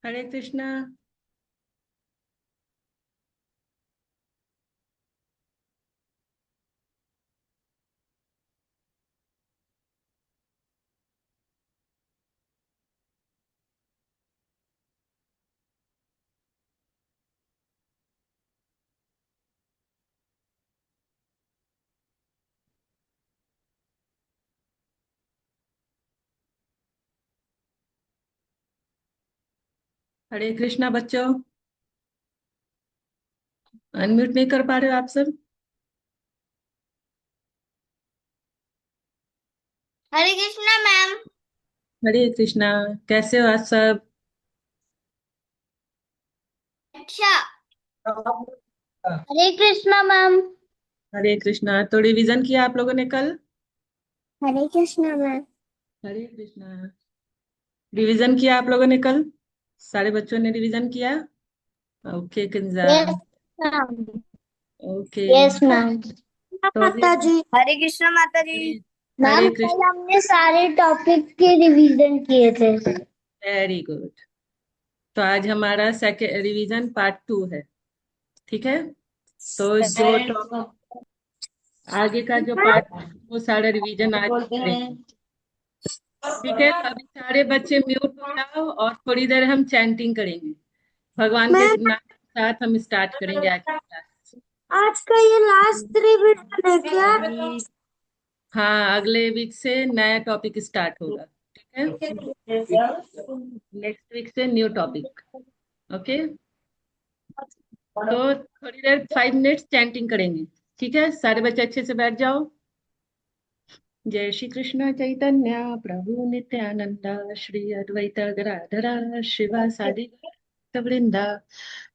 हरे कृष्णा। हरे कृष्णा बच्चों। अनम्यूट नहीं कर पा रहे हो आप सब। हरे कृष्णा मैम। हरे कृष्णा। कैसे हो आज सब। अच्छा। हरे कृष्णा मैम। हरे कृष्णा। तो रिवीजन किया आप लोगों ने कल। हरे कृष्णा मैम। हरे कृष्णा। रिवीजन किया आप लोगों ने कल। सारे बच्चों ने रिवीजन किया। Okay Kinza. Yes ma'am. Okay. Yes ma'am. तो अभी माता जी। हरे कृष्णा माता जी। हरे मैम हरे कल कृष्ण। हमने सारे टॉपिक के रिवीजन किए थे। Very good. तो आज हमारा सेकेंड रिवीजन पार्ट 2 है। ठीक है। तो जो आगे का जो पार्ट वो सारा रिवीजन आज बोलते करेंगे। हैं। ठीक है, तो अभी सारे बच्चे म्यूट हो जाओ और थोड़ी देर हम चैंटिंग करेंगे। भगवान के मैम नाम के साथ हम स्टार्ट करेंगे आज की क्लास। आज का ये लास्ट रिवीजन है क्या? हाँ, अगले वीक से नया टॉपिक स्टार्ट होगा। ठीक है। नेक्स्ट वीक से न्यू टॉपिक। ओके। तो थोड़ी देर 5 मिनट्स चैंटिंग करेंगे। ठीक है, सारे बच्चे अच्छे से बैठ जाओ। जय श्री कृष्ण चैतन्य प्रभु नित्यानंद श्री अद्वैत गदाधर शिवासादि वृंदा।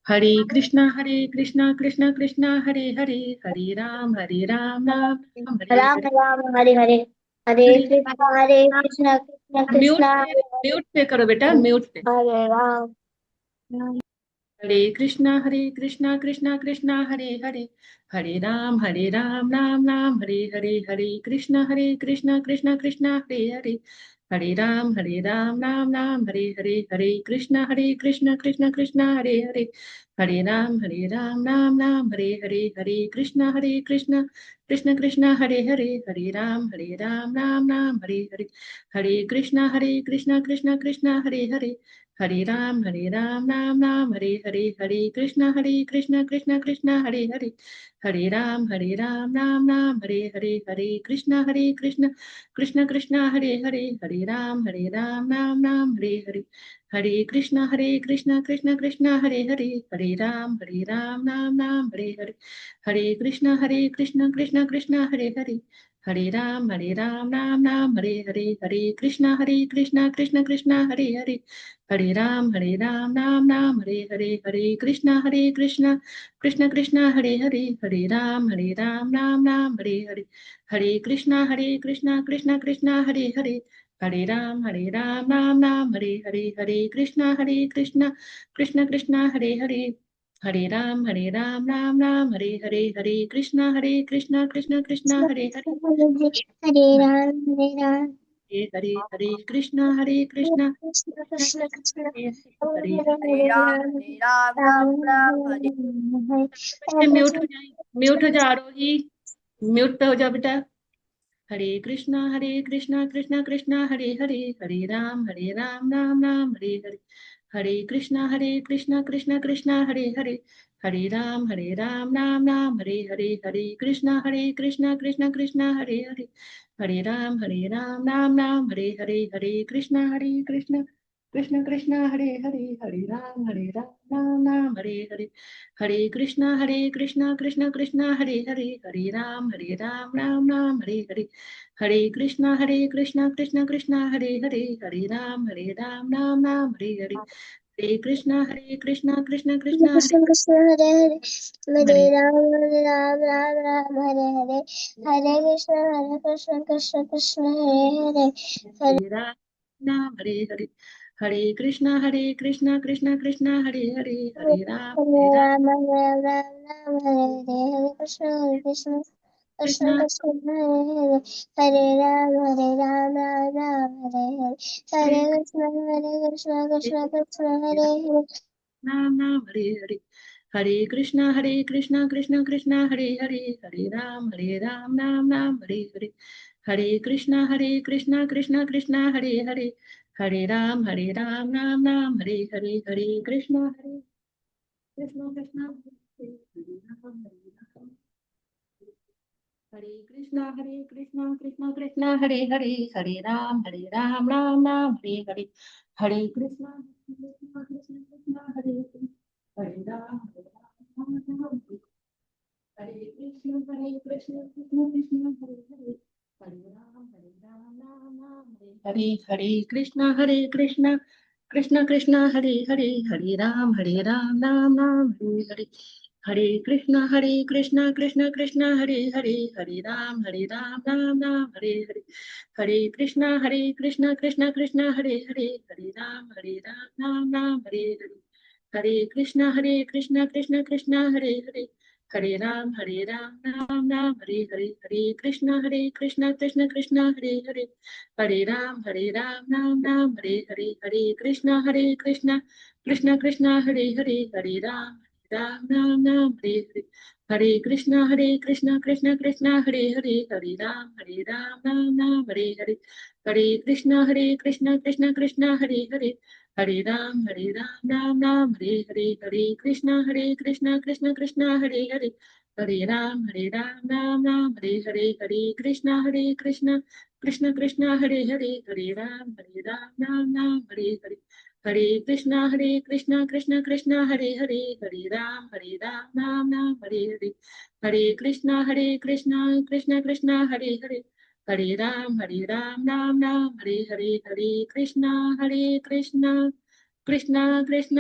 हरे कृष्णा कृष्णा कृष्णा हरे हरे, हरे राम राम राम हरे राम हरे। राम हरे हरे। हरे हरे कृष्णा कृष्णा म्यूट कृष्णा पे, हरे हरे। म्यूट पे करो बेटा, म्यूट पे। हरे राम। हरे कृष्णा कृष्णा कृष्णा हरे हरे, हरे राम राम राम हरे हरे। हरे कृष्णा कृष्णा कृष्णा हरे हरे, हरे राम राम राम हरे हरे। हरे कृष्णा कृष्णा कृष्णा हरे हरे, हरे राम राम हरे हरे। हरे कृष्णा कृष्ण कृष्ण हरे हरे, हरे राम राम हरे हरे। हरे कृष्णा कृष्ण कृष्ण हरे हरे, हरे राम राम हरे हरे। हरे कृष्ण कृष्ण कृष्ण हरे हरे, हरे राम राम हरे हरे। हरे कृष्ण कृष्ण कृष्ण हरे हरे, हरे राम राम हरे हरे। हरे कृष्ण कृष्ण कृष्ण हरे हरे, हरे राम राम हरे हरे। हरे कृष्ण कृष्ण कृष्ण हरे हरे, हरे राम राम हरे हरे। हरे कृष्ण कृष्ण कृष्ण हरे हरे, हरे राम राम हरे कृष्णा कृष्ण कृष्ण कृष्ण हरे राम राम हरे। हरे कृष्णा कृष्ण कृष्ण हरे राम राम हरे कृष्णा कृष्ण कृष्ण कृष्ण हरे राम राम हरे कृष्णा कृष्ण कृष्ण कृष्ण हरे राम हरे राम। हरे हरे कृष्णा कृष्ण कृष्ण कृष्ण कृष्ण कृष्ण हरे हरे हरे। हरे राम राम राम हरे बच्चे हरे। म्यूट हो जाए, म्यूट हो जा आरोही। म्यूट पे हो जा बेटा। हरे कृष्णा कृष्णा कृष्णा हरे हरे, हरे राम राम हरे हरे। हरे कृष्णा कृष्ण कृष्ण हरे राम राम हरे हरे। हरे कृष्णा कृष्ण कृष्ण हरे राम राम हरे कृष्ण कृष्ण कृष्ण हरे राम राम हरे। हरे कृष्णा कृष्ण कृष्ण हरे राम राम हरे। हरे कृष्णा कृष्ण कृष्ण हरे राम राम हरे हरे। हरे कृष्णा कृष्ण कृष्ण कृष्ण कृष्ण हरे हरे हरे हरे राम राम राम हरे हरे। हरे कृष्ण कृष्ण कृष्ण हरे हरे। हरे राम राम हरे हरे। हरे कृष्णा कृष्ण कृष्ण हरे हरे राम राम राम राम राम हरे हरे। हरे कृष्ण कृष्ण कृष्ण कृष्ण कृष्ण हरे हरे राम राम राम हरे हरे हरे हरे कृष्ण कृष्ण कृष्ण हरे हरे हरे राम राम हरे हरे हरे कृष्णा कृष्ण कृष्ण हरे हरे हरे राम राम राम हरे कृष्णा कृष्ण कृष्ण हरे हरे हरे राम राम राम हरे कृष्णा कृष्ण हरे राम हरे कृष्णा कृष्णा हरे राम राम हरे कृष्णा कृष्णा हरे राम राम हरे कृष्ण कृष्ण हरे कृष्ण कृष्ण हरे राम हरे कृष्ण कृष्ण हरे राम हरे कृष्ण कृष्ण हरे कृष्ण कृष्ण हरे राम हरे कृष्ण कृष्ण हरे कृष्ण हरे राम हरे कृष्ण हरे राम हरे कृष्ण हरे राम हरे कृष्ण हरे कृष्ण हरे राम नाम हरे कृष्ण हरे राम नाम हरे कृष्ण कृष्ण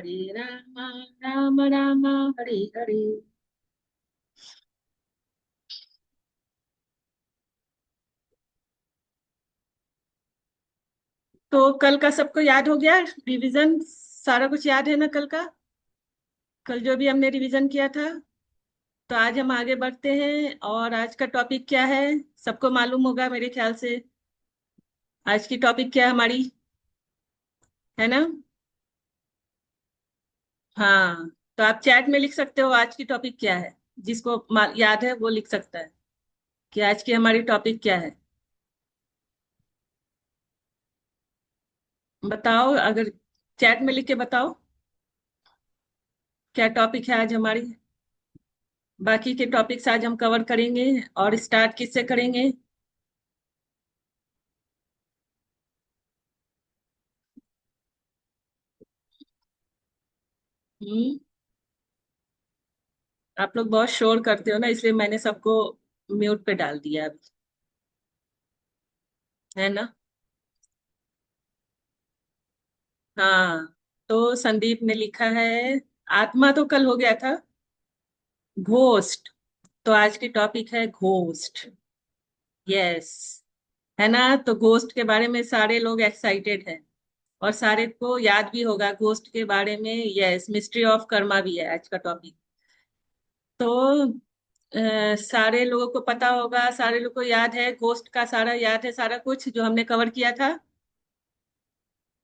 हरे राम राम राम हरे हरे। तो कल का सबको याद हो गया रिवीजन, सारा कुछ याद है ना कल का, कल जो भी हमने रिवीजन किया था। तो आज हम आगे बढ़ते हैं और आज का टॉपिक क्या है सबको मालूम होगा मेरे ख्याल से। आज की टॉपिक क्या है हमारी, है ना? हाँ, तो आप चैट में लिख सकते हो आज की टॉपिक क्या है, जिसको याद है वो लिख सकता है कि आज की हमारी टॉपिक क्या है। बताओ, अगर चैट में लिख के बताओ क्या टॉपिक है आज हमारी। बाकी के टॉपिक्स आज हम कवर करेंगे और स्टार्ट किससे करेंगे? हम्म, आप लोग बहुत शोर करते हो ना, इसलिए मैंने सबको म्यूट पे डाल दिया अभी, है ना? हाँ, तो संदीप ने लिखा है आत्मा तो कल हो गया था, घोस्ट। तो आज की टॉपिक है घोस्ट। यस, है ना? तो घोस्ट के बारे में सारे लोग एक्साइटेड हैं और सारे को याद भी होगा घोस्ट के बारे में। यस, मिस्ट्री ऑफ कर्मा भी है आज का टॉपिक। तो सारे लोगों को पता होगा, सारे लोगों को याद है घोस्ट का, सारा याद है, सारा कुछ जो हमने कवर किया था।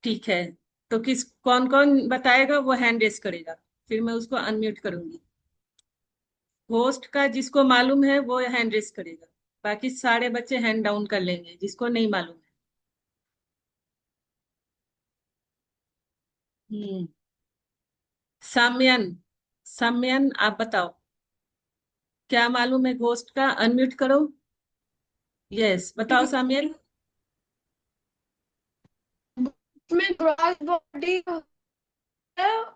ठीक है, तो किस कौन कौन बताएगा वो हैंड रेस करेगा, फिर मैं उसको अनम्यूट करूंगी। होस्ट का जिसको मालूम है वो हैंड रेस करेगा, बाकी सारे बच्चे हैंड डाउन कर लेंगे जिसको नहीं मालूम है। हम्म, साम्यन, साम्यन आप बताओ क्या मालूम है घोस्ट का, अनम्यूट करो। यस, बताओ साम्यन। में ग्रॉस बॉडी है और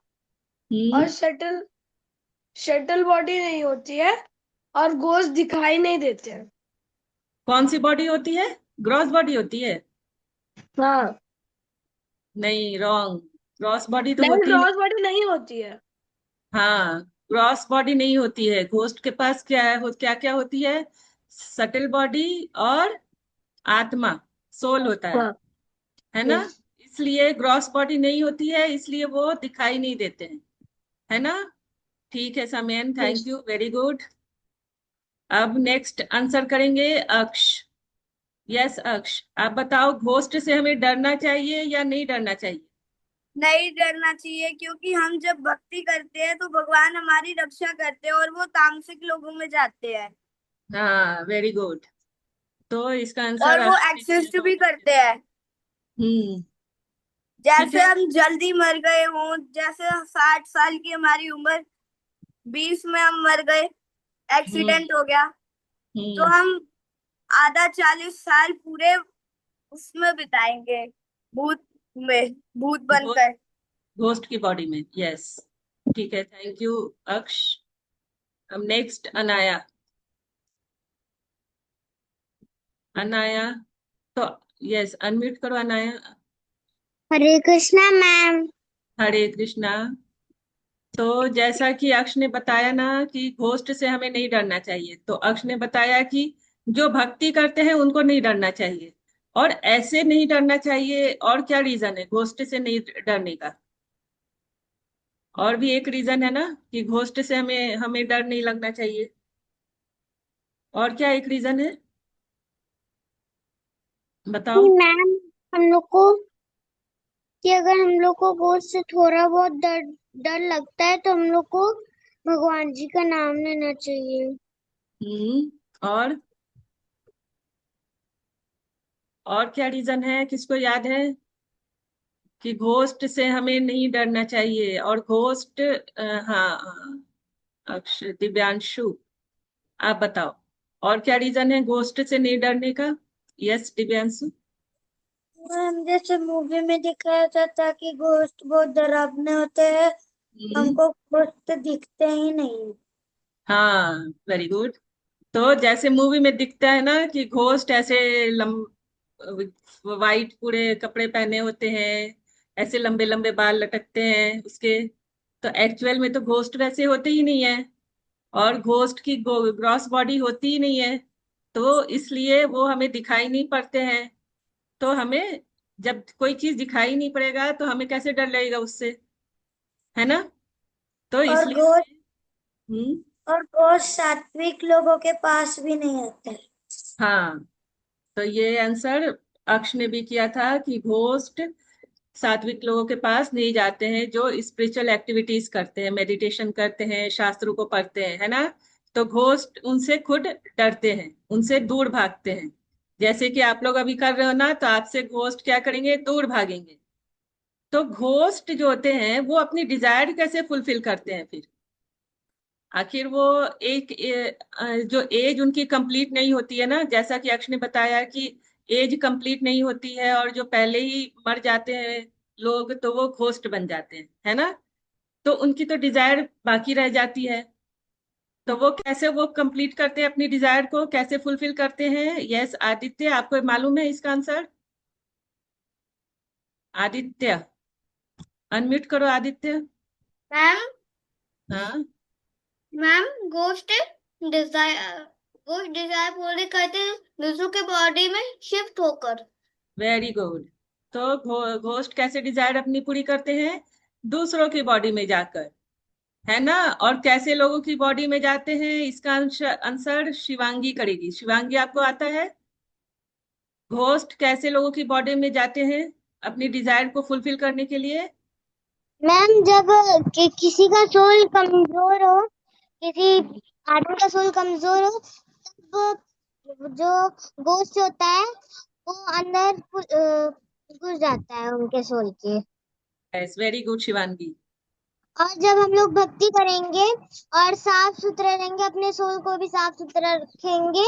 हम्म, शटल शटल बॉडी नहीं होती है और गोश्त दिखाई नहीं देते हैं। कौन सी बॉडी होती है? ग्रॉस बॉडी होती है? हाँ, नहीं, रॉन्ग। ग्रॉस बॉडी तो नहीं, होती नहीं। ग्रॉस बॉडी नहीं होती है। हाँ, ग्रॉस बॉडी नहीं होती है घोस्ट के पास। क्या है, क्या क्या होती है? सटल बॉडी और आत्मा, सोल होता हाँ, है ना? यस, इसलिए ग्रॉस बॉडी नहीं होती है, इसलिए वो दिखाई नहीं देते हैं, है ना? ठीक है समयन, थैंक यू, वेरी गुड। अब नेक्स्ट आंसर करेंगे अक्ष। यस अक्ष, आप बताओ, घोस्ट से हमें डरना चाहिए या नहीं डरना चाहिए? नहीं डरना चाहिए, क्योंकि हम जब भक्ति करते हैं तो भगवान हमारी रक्षा करते हैं और वो तामसिक लोगों में जाते हैं हाँ, वेरी गुड। तो इसका आंसर और वो अक्ष ने किया, एक्सिस्ट भी बहुत अच्छे करते से। हैं। हम्म। ठीक जैसे है। हम जल्दी मर गए हों, जैसे 60 साल की हमारी उम्र, 20 में हम मर गए, हम्म। एक्सीडेंट हो गया, तो हम्म। हम आधा 40 साल पूरे उसमें बिताएंगे, भूत में, भूत घोस्ट, बनकर। घोस्ट की बॉडी में, यस। ठीक है, थैंक यू अक्ष। अब नेक्स्ट अनाया। अनाया, तो यस, अनम्यूट करो अनाया। हरे कृष्णा मैम। हरे कृष्णा। तो जैसा कि अक्ष ने बताया ना कि घोस्ट से हमें नहीं डरना चाहिए, तो अक्ष ने बताया कि जो भक्ति करते हैं उनको नहीं डरना चाहिए, और ऐसे नहीं डरना चाहिए। और क्या रीजन है घोस्ट से नहीं डरने का? और भी एक रीजन है ना कि घोस्ट से हमें हमें डर नहीं लगना चाहिए। और क्या एक रीजन है, बताओ। मैम, हम लोग को कि अगर हम लोग को गोश्त से थोड़ा बहुत डर डर लगता है तो हम लोग को भगवान जी का नाम लेना चाहिए। और और क्या रीजन है, किसको याद है कि घोस्ट से हमें नहीं डरना चाहिए? और घोस्ट, हाँ हाँ, अक्ष, दिव्यांशु, आप बताओ, और क्या रीजन है घोस्ट से नहीं डरने का? यस दिव्यांशु। मैम, जैसे मूवी में दिखाया जाता है कि गोश्त बहुत डरावने होते हैं, हम्म, हमको गोश्त दिखते ही नहीं। हाँ, वेरी गुड। तो जैसे मूवी में दिखता है ना कि घोस्ट ऐसे लम वाइट पूरे कपड़े पहने होते हैं, ऐसे लंबे लंबे बाल लटकते हैं उसके, तो एक्चुअल में तो घोस्ट वैसे होते ही नहीं है, और घोस्ट की ग्रॉस बॉडी होती ही नहीं है, तो इसलिए वो हमें दिखाई नहीं पड़ते हैं। तो हमें, जब कोई चीज दिखाई नहीं पड़ेगा तो हमें कैसे डर लगेगा उससे, है ना? तो और इसलिए गोश्त हमें, हम्म, और गोश्त सात्विक लोगों के पास भी नहीं आता है। हाँ, तो ये आंसर अक्ष ने भी किया था कि घोस्ट सात्विक लोगों के पास नहीं जाते हैं, जो स्पिरिचुअल एक्टिविटीज करते हैं, मेडिटेशन करते हैं, शास्त्रों को पढ़ते हैं, है ना? तो घोस्ट उनसे खुद डरते हैं, उनसे दूर भागते हैं। जैसे कि आप लोग अभी कर रहे हो ना, तो आपसे घोस्ट क्या करेंगे, दूर भागेंगे। तो घोस्ट जो होते हैं वो अपनी डिजायर कैसे फुलफिल करते हैं फिर? आखिर वो एक जो एज उनकी कंप्लीट नहीं होती है ना, जैसा कि अक्ष ने बताया कि एज कंप्लीट नहीं होती है, और जो पहले ही मर जाते हैं लोग, तो वो घोस्ट बन जाते हैं, है ना? तो उनकी तो डिजायर बाकी रह जाती है, तो वो कैसे वो कंप्लीट करते हैं, अपनी डिजायर को कैसे फुलफिल करते हैं? यस आदित्य, आपको मालूम है इसका आंसर? आदित्य, अनम्यूट करो आदित्य। मैम हाँ, मैम गोश्त डिजायर गोश्त डिजायर पूरी करते हैं दूसरों के बॉडी में शिफ्ट होकर। Very good. तो घोस्ट कैसे डिजायर अपनी पूरी करते हैं? दूसरों की बॉडी में जाकर, है ना? और कैसे लोगों की बॉडी में जाते हैं, इसका आंसर शिवांगी करेगी। शिवांगी, आपको आता है घोस्ट कैसे लोगों की बॉडी में जाते हैं अपनी डिजायर को फुलफिल करने के लिए? मैम, जब किसी का सोल कमजोर हो, किसी आदमी का सोल कमजोर हो, तब जो गोश्त होता है वो अंदर घुस जाता है उनके सोल के। Yes, very good Shivangi. और जब हम लोग भक्ति करेंगे और साफ सुथरे रहेंगे, अपने सोल को भी साफ सुथरा रखेंगे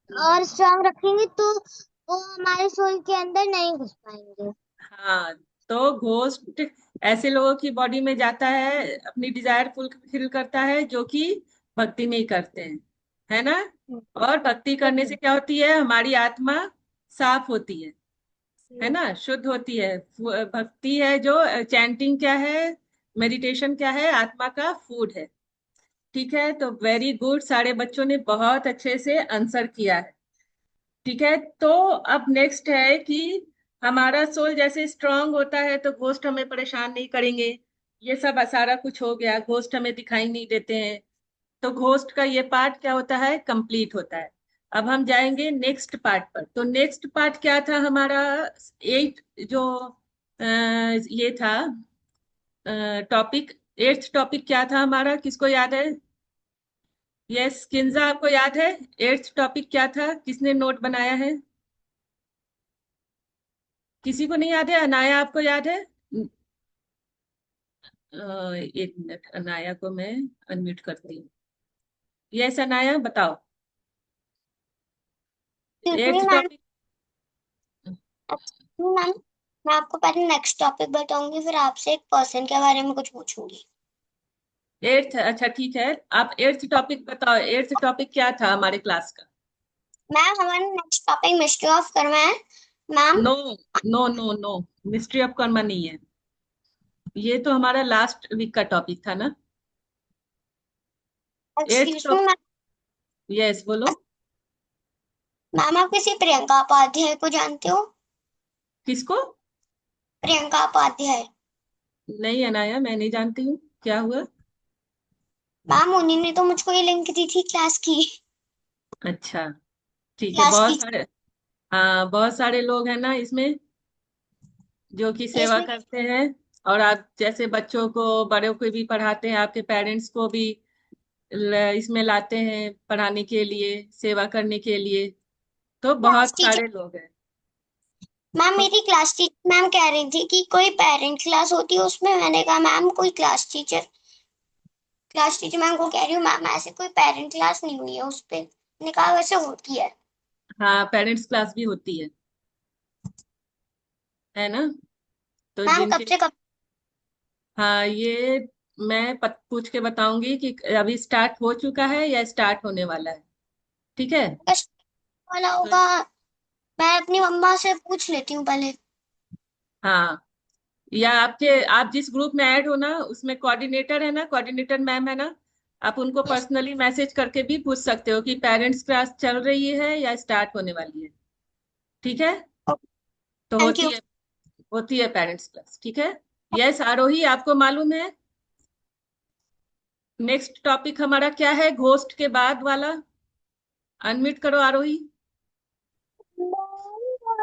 और स्ट्रांग रखेंगे, तो वो हमारे सोल के अंदर नहीं घुस पाएंगे। हाँ, तो घोस्ट ऐसे लोगों की बॉडी में जाता है, अपनी डिजायर फुलफिल करता है जो कि भक्ति नहीं करते हैं, है ना? और भक्ति करने से क्या होती है, हमारी आत्मा साफ होती है ना, शुद्ध होती है। भक्ति है जो, चैंटिंग क्या है, मेडिटेशन क्या है, आत्मा का फूड है। ठीक है, तो वेरी गुड, सारे बच्चों ने बहुत अच्छे से आंसर किया है। ठीक है, तो अब नेक्स्ट है कि हमारा सोल जैसे स्ट्रांग होता है तो घोस्ट हमें परेशान नहीं करेंगे, ये सब सारा कुछ हो गया, घोस्ट हमें दिखाई नहीं देते हैं, तो घोस्ट का ये पार्ट क्या होता है, कंप्लीट होता है। अब हम जाएंगे नेक्स्ट पार्ट पर। तो नेक्स्ट पार्ट क्या था हमारा, एट जो ये था टॉपिक, एट्थ टॉपिक क्या था हमारा, किसको याद है? यस किंजा, आपको याद है एट्थ टॉपिक क्या था? किसने नोट बनाया है? किसी को नहीं याद है? अनाया आपको याद है? एक मिनट, अनाया को मैं अनम्यूट करती हूँ। यस अनाया बताओ, excuse me eighth ma'am, topic. Excuse me ma'am, मैं आपको पहले नेक्स्ट टॉपिक बताऊंगी, फिर आपसे एक पर्सन के बारे में कुछ पूछूंगी। एट्थ, अच्छा ठीक है, आप एट्थ टॉपिक बताओ, एट्थ टॉपिक क्या था हमारे क्लास का? मैम हमारा next topic mystery of karma है ma'am. No no no no, mystery of karma नहीं है, ये तो हमारा लास्ट वीक का टॉपिक था ना। Eighth excuse me topic, ma'am, yes बोलो। मैम आप किसी प्रियंका उपाध्याय को जानते हो? किसको? प्रियंका उपाध्याय। नहीं अनाया, मैं नहीं जानती हूँ, क्या हुआ? मैम उन्हीं ने तो मुझको ये लिंक दी थी क्लास की। अच्छा ठीक है, क्लास बहुत की सारे, हाँ बहुत सारे लोग हैं ना इसमें जो कि सेवा इसमें। करते हैं, और आप जैसे बच्चों को, बड़ों को भी पढ़ाते हैं, आपके पेरेंट्स को भी इसमें लाते हैं पढ़ाने के लिए, सेवा करने के लिए, तो क्लास बहुत टीचर सारे लोग हैं। मैम, तो मेरी क्लास टीचर मैम कह रही थी कि कोई पेरेंट क्लास होती है उसमें। मैंने कहा मैम कोई क्लास टीचर मैम को कह रही हूँ मैम ऐसे कोई पेरेंट क्लास नहीं हुई है उस पे। मैंने कहा वैसे होती है। हाँ पेरेंट्स क्लास भी होती है ना? तो मैम कब जिनके, से कब हाँ ये मैं पूछ के बताऊंगी कि अभी स्टार्ट हो चुका है या स्टार्ट होने वाला है, ठीक है? तक वाला तो होगा? मैं अपनी मम्मा से पूछ लेती हूँ पहले। हाँ, या आपके, आप जिस ग्रुप में ऐड हो ना, उसमें कोऑर्डिनेटर है ना, कोऑर्डिनेटर मैम है ना, आप उनको यस। पर्सनली मैसेज करके भी पूछ सकते हो कि पेरेंट्स क्लास चल रही है या स्टार्ट होने वाली है, ठीक है? तो थैंक यू। होती है पेरेंट्स क्लास, ठीक है। यस आरोही, आपको मालूम है नेक्स्ट टॉपिक हमारा क्या है, घोस्ट के बाद वाला? अनम्यूट करो आरोही।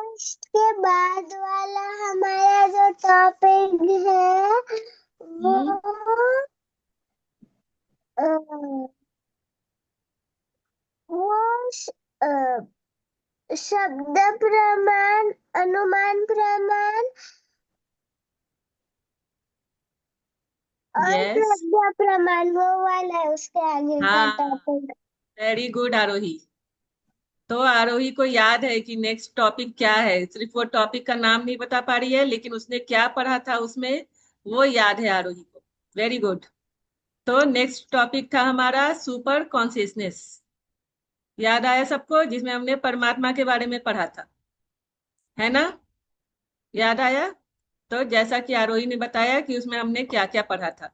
उसके बाद वाला हमारा जो टॉपिक है वो हम्म, अ, वो शब्द प्रमाण, अनुमान प्रमाण और यस, प्रज्ञा प्रमाण वो वाला है उसके आगे का हाँ टॉपिक। वेरी गुड आरोही। तो आरोही को याद है कि नेक्स्ट टॉपिक क्या है, सिर्फ वो टॉपिक का नाम नहीं बता पा रही है, लेकिन उसने क्या पढ़ा था उसमें वो याद है आरोही को। Very good. तो नेक्स्ट टॉपिक था हमारा सुपर कॉन्शियसनेस, याद आया सबको, जिसमें हमने परमात्मा के बारे में पढ़ा था, है ना? याद आया? तो जैसा कि आरोही ने बताया कि उसमें हमने क्या क्या पढ़ा था,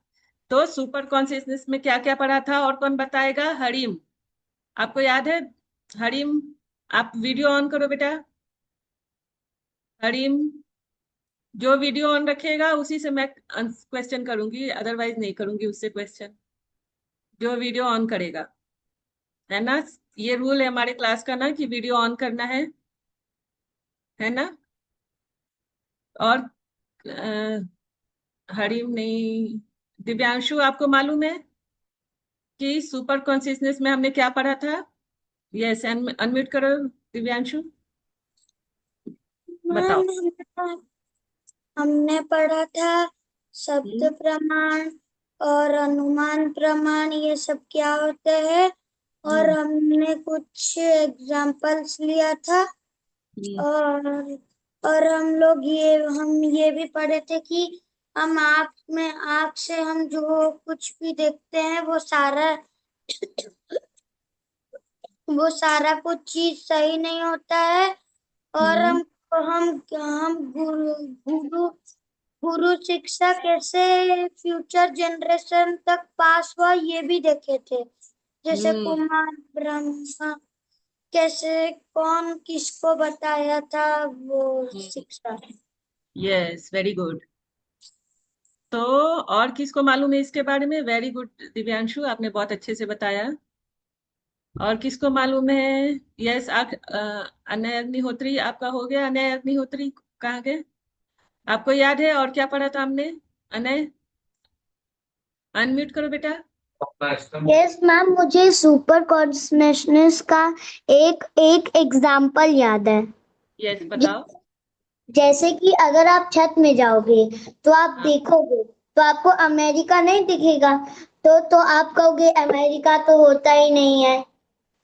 तो सुपर कॉन्शियसनेस में क्या क्या पढ़ा था और कौन बताएगा? हरीम, आपको याद है? हरीम, आप वीडियो ऑन करो बेटा। हरीम, जो वीडियो ऑन रखेगा उसी से मैं क्वेश्चन करूंगी, अदरवाइज नहीं करूंगी उससे क्वेश्चन, जो वीडियो ऑन करेगा, है ना? ये रूल है हमारे क्लास का ना कि वीडियो ऑन करना है ना? और हरीम नहीं, दिव्यांशु आपको मालूम है कि सुपर कॉन्शियसनेस में हमने क्या पढ़ा था? यस, अनम्यूट करो दिव्यांशु, बताओ। मैम हमने पढ़ा था शब्द हम्म, प्रमाण और अनुमान प्रमाण, ये सब क्या होते हैं। और हम्म, हमने कुछ एग्जाम्पल्स लिया था। हम्म, और हम ये भी पढ़े थे कि हम आँख से हम जो कुछ भी देखते हैं वो सारा कुछ चीज सही नहीं होता है। और हम्म, हम गुरु गुरु शिक्षा कैसे फ्यूचर जनरेशन तक पास हुआ ये भी देखे थे। जैसे हम्म, कुमार ब्रह्मा कैसे, कौन किसको बताया था वो शिक्षा। Yes very good. तो और किसको मालूम है इसके बारे में? वेरी गुड दिव्यांशु, आपने बहुत अच्छे से बताया। और किसको मालूम है? यस, अनय अग्निहोत्री, आपका हो गया। अनय अग्निहोत्री कहाँ गए? आपको याद है और क्या पढ़ा था हमने? अनय, अनम्यूट करो बेटा। यस मैम, मुझे सुपर कॉन्सनेसनेस का एक एक एग्जाम्पल याद है। यस, ज- बताओ। जैसे कि अगर आप छत में जाओगे तो आप हाँ, देखोगे तो आपको अमेरिका नहीं दिखेगा, तो आप कहोगे अमेरिका तो होता ही नहीं है।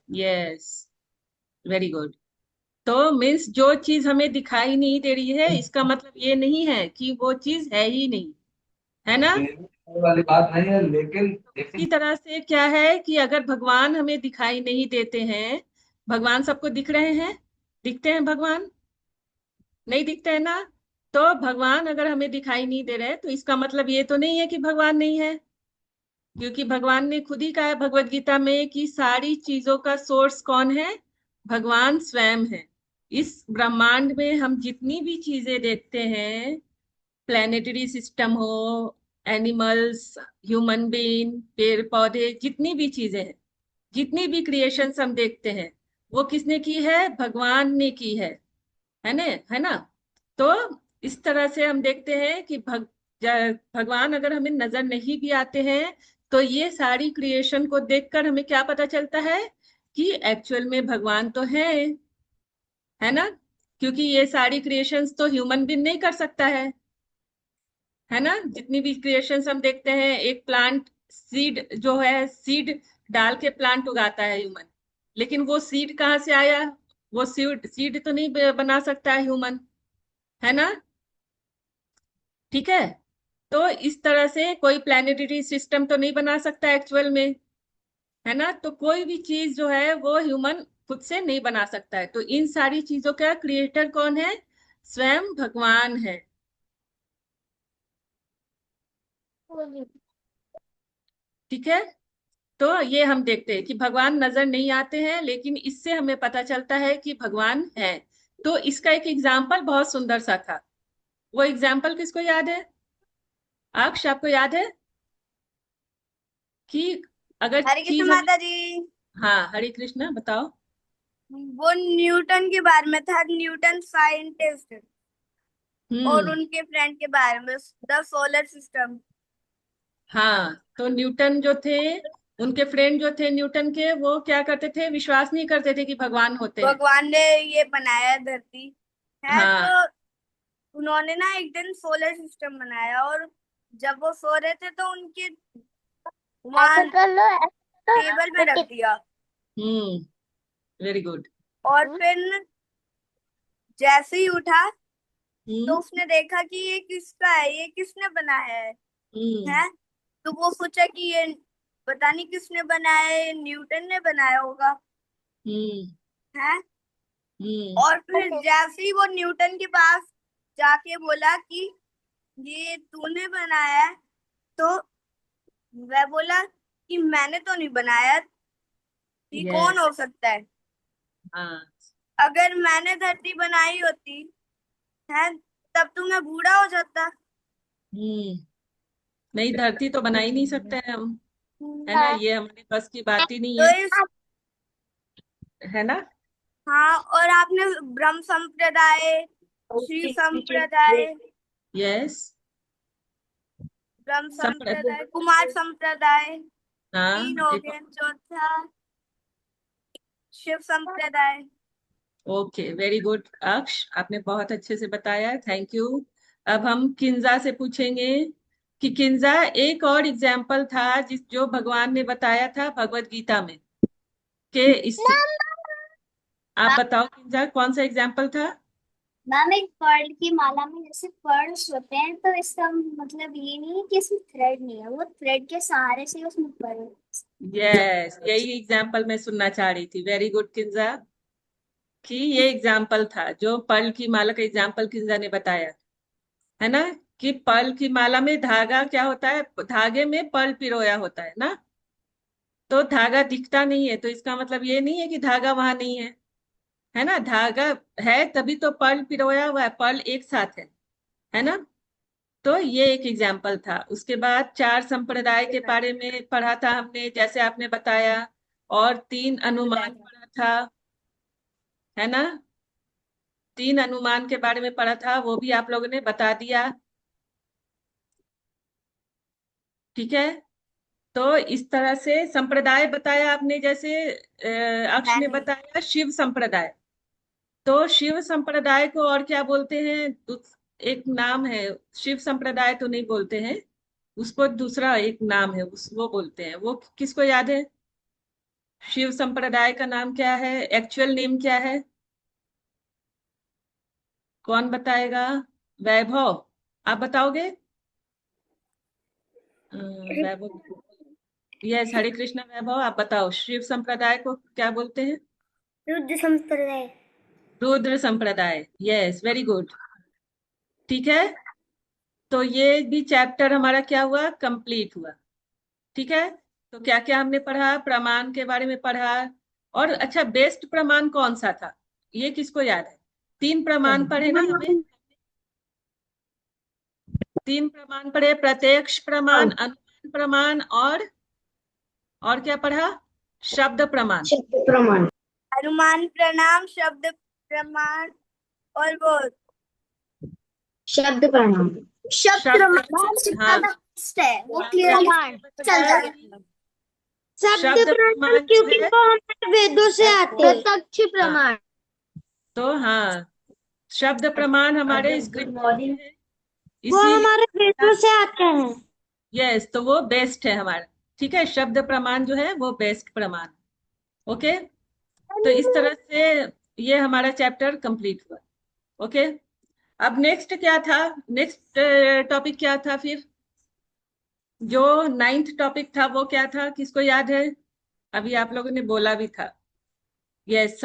Yes, very good. तो मीन्स जो चीज हमें दिखाई नहीं दे रही है, इसका मतलब ये नहीं है कि वो चीज है ही नहीं, है ना? वो वाली बात नहीं है, लेकिन इसी तरह से क्या है कि अगर भगवान हमें दिखाई नहीं देते हैं, भगवान सबको दिख रहे हैं? दिखते हैं भगवान? नहीं दिखते हैं ना? तो भगवान अगर हमें दिखाई नहीं दे रहे तो इसका मतलब ये तो नहीं है कि भगवान नहीं है, क्योंकि भगवान ने खुद ही कहा है भगवत गीता में कि सारी चीजों का सोर्स कौन है? भगवान स्वयं है। इस ब्रह्मांड में हम जितनी भी चीजें देखते हैं, प्लेनेटरी सिस्टम हो, एनिमल्स, ह्यूमन बीइंग, पेड़ पौधे, जितनी भी चीजें हैं, जितनी भी क्रिएशंस हम देखते हैं, वो किसने की है? भगवान ने की है ना? है ना? तो इस तरह से हम देखते हैं कि भगवान अगर हमें नजर नहीं भी आते हैं, तो ये सारी क्रिएशन को देखकर हमें क्या पता चलता है कि एक्चुअल में भगवान तो है ना? क्योंकि ये सारी क्रिएशंस तो ह्यूमन भी नहीं कर सकता है ना? जितनी भी क्रिएशंस हम देखते हैं, एक प्लांट सीड जो है, सीड डाल के प्लांट उगाता है ह्यूमन, लेकिन वो सीड कहाँ से आया? वो सीड सीड तो नहीं बना सकता है ह्यूमन, है ना? ठीक है। तो इस तरह से कोई प्लानिटरी सिस्टम तो नहीं बना सकता एक्चुअल में, है ना? तो कोई भी चीज जो है वो ह्यूमन खुद से नहीं बना सकता है। तो इन सारी चीजों का क्रिएटर कौन है? स्वयं भगवान है। ठीक है। तो ये हम देखते हैं कि भगवान नजर नहीं आते हैं, लेकिन इससे हमें पता चलता है कि भगवान है। तो इसका एक एग्जाम्पल बहुत सुंदर सा था। वो एग्जाम्पल किसको याद है? अक्ष, आपको याद है कि अगर हरे कृष्ण चीज हमें... माता जी। हाँ, हरे कृष्णा, बताओ। वो न्यूटन के बारे में था, न्यूटन साइंटिस्ट, और हम्म। उनके फ्रेंड के बारे में, द सोलर सिस्टम। हाँ, तो न्यूटन जो थे, उनके फ्रेंड जो थे न्यूटन के, वो क्या करते थे? विश्वास नहीं करते थे कि भगवान होते हैं। भगवान ने ये बनाया धरती है, हाँ। तो उन्होंने ना एक दिन सोलर सिस्टम बनाया, और जब वो सो रहे थे तो उनके ऐसा वहां कर लो, टेबल पे रख दिया। हम्म, वेरी गुड। और फिर जैसे ही उठा तो हम्म। उसने देखा कि ये किसका है, ये किसने बनाया हम्म। है। तो वो सोचा कि ये पता नहीं किसने बनाया है, ये न्यूटन ने बनाया होगा हम्म। है। हम्म। और फिर जैसे ही वो न्यूटन के पास जाके बोला कि ये तूने बनाया है, तो वह बोला कि मैंने तो नहीं बनाया, ये कौन यस। हो सकता है। हाँ। अगर मैंने धरती बनाई होती है तब तो मैं बूढ़ा हो जाता। हम्म। नहीं, धरती तो बना ही नहीं सकते हैं हम, है ना? ये हमारे बस की बात ही नहीं तो है, इस है ना? हाँ, और आपने ब्रह्म संप्रदाय, शिव संप्रदाय, यस। ब्रह्म सब। संप्रदाय, कुमार संप्रदाय, तीन हाँ, हो एक... गए, चौथा शिव संप्रदाय। ओके, वेरी गुड अक्ष, आपने बहुत अच्छे से बताया, थैंक यू। अब हम किंजा से पूछेंगे कि किंजा, एक और एग्जाम्पल था जो भगवान ने बताया था भगवत गीता में, कि इससे... आप बताओ किंजा, कौन सा एग्जाम्पल था? मैम, एक पर्ल की माला में जैसे पर्ल्स होते हैं, तो इसका मतलब ये नहीं है कि इसमें थ्रेड नहीं है, वो थ्रेड के सहारे से उसमें पर्ल। यस, यही एग्जाम्पल मैं सुनना चाह रही थी। वेरी गुड किंजा, कि ये एग्जाम्पल था जो पर्ल की माला का एग्जाम्पल किंजा ने बताया, है ना? कि पर्ल की माला में धागा क्या होता है? धागे में पर्ल पिरोया होता है ना? तो धागा दिखता नहीं है, तो इसका मतलब ये नहीं है कि धागा वहां नहीं है ना? धागा है तभी तो पर्ल पिरोया हुआ है, पर्ल एक साथ है ना? तो ये एक एग्जाम्पल था। उसके बाद 4 संप्रदाय के बारे में पढ़ा था हमने, जैसे आपने बताया, और 3 अनुमान पढ़ा था, है ना। 3 अनुमान के बारे में पढ़ा था, वो भी आप लोगों ने बता दिया। ठीक है। तो इस तरह से संप्रदाय बताया आपने, जैसे अक्ष ने बताया शिव संप्रदाय। तो शिव संप्रदाय को और क्या बोलते हैं? एक नाम है, शिव संप्रदाय तो नहीं बोलते हैं उसको, दूसरा एक नाम है उस वो बोलते हैं। वो किसको याद है? शिव संप्रदाय का नाम क्या है? एक्चुअल नेम क्या है? कौन बताएगा? वैभव, आप बताओगे? वैभव, यस, हरे कृष्णा वैभव, आप बताओ शिव संप्रदाय को क्या बोलते हैं? रुद्र संप्रदाय। रुद्र संप्रदाय, यस, वेरी गुड। ठीक है। तो ये भी चैप्टर हमारा क्या हुआ? कंप्लीट हुआ। ठीक है। तो क्या क्या हमने पढ़ा? प्रमाण के बारे में पढ़ा। और अच्छा, बेस्ट प्रमाण कौन सा था? ये किसको याद है? 3 प्रमाण पढ़े ना हमें? 3 प्रमाण पढ़े, प्रत्यक्ष प्रमाण, अनुमान प्रमाण, और क्या पढ़ा? शब्द प्रमाण। शब्द प्रमाण। अनुमान प्रणाम, शब्द प्रमाण, और वो शब्द प्रमाण। शब्द शब्द प्रमाण हाँ, बेस्ट है, वो हाँ, क्लियर प्रमाण चल जाता है। शब्द प्रमाण जो क्योंकि है, वो हमारे वेदों से आते हैं। प्रत्यक्ष हाँ, प्रमाण। तो हाँ, शब्द प्रमाण हमारे स्क्रिप्चर में है, वो हमारे वेदों इसीलिए से आते हैं। यस, तो वो बेस्ट है हमारा। ठीक है, शब्द प्रमाण जो है वो बेस्ट प्रमाण। ओके। तो इस तरह से ये हमारा चैप्टर कंप्लीट हुआ। ओके। अब नेक्स्ट क्या था? नेक्स्ट टॉपिक क्या था फिर? जो 9th टॉपिक था वो क्या था? किसको याद है? अभी आप लोगों ने बोला भी था। यस,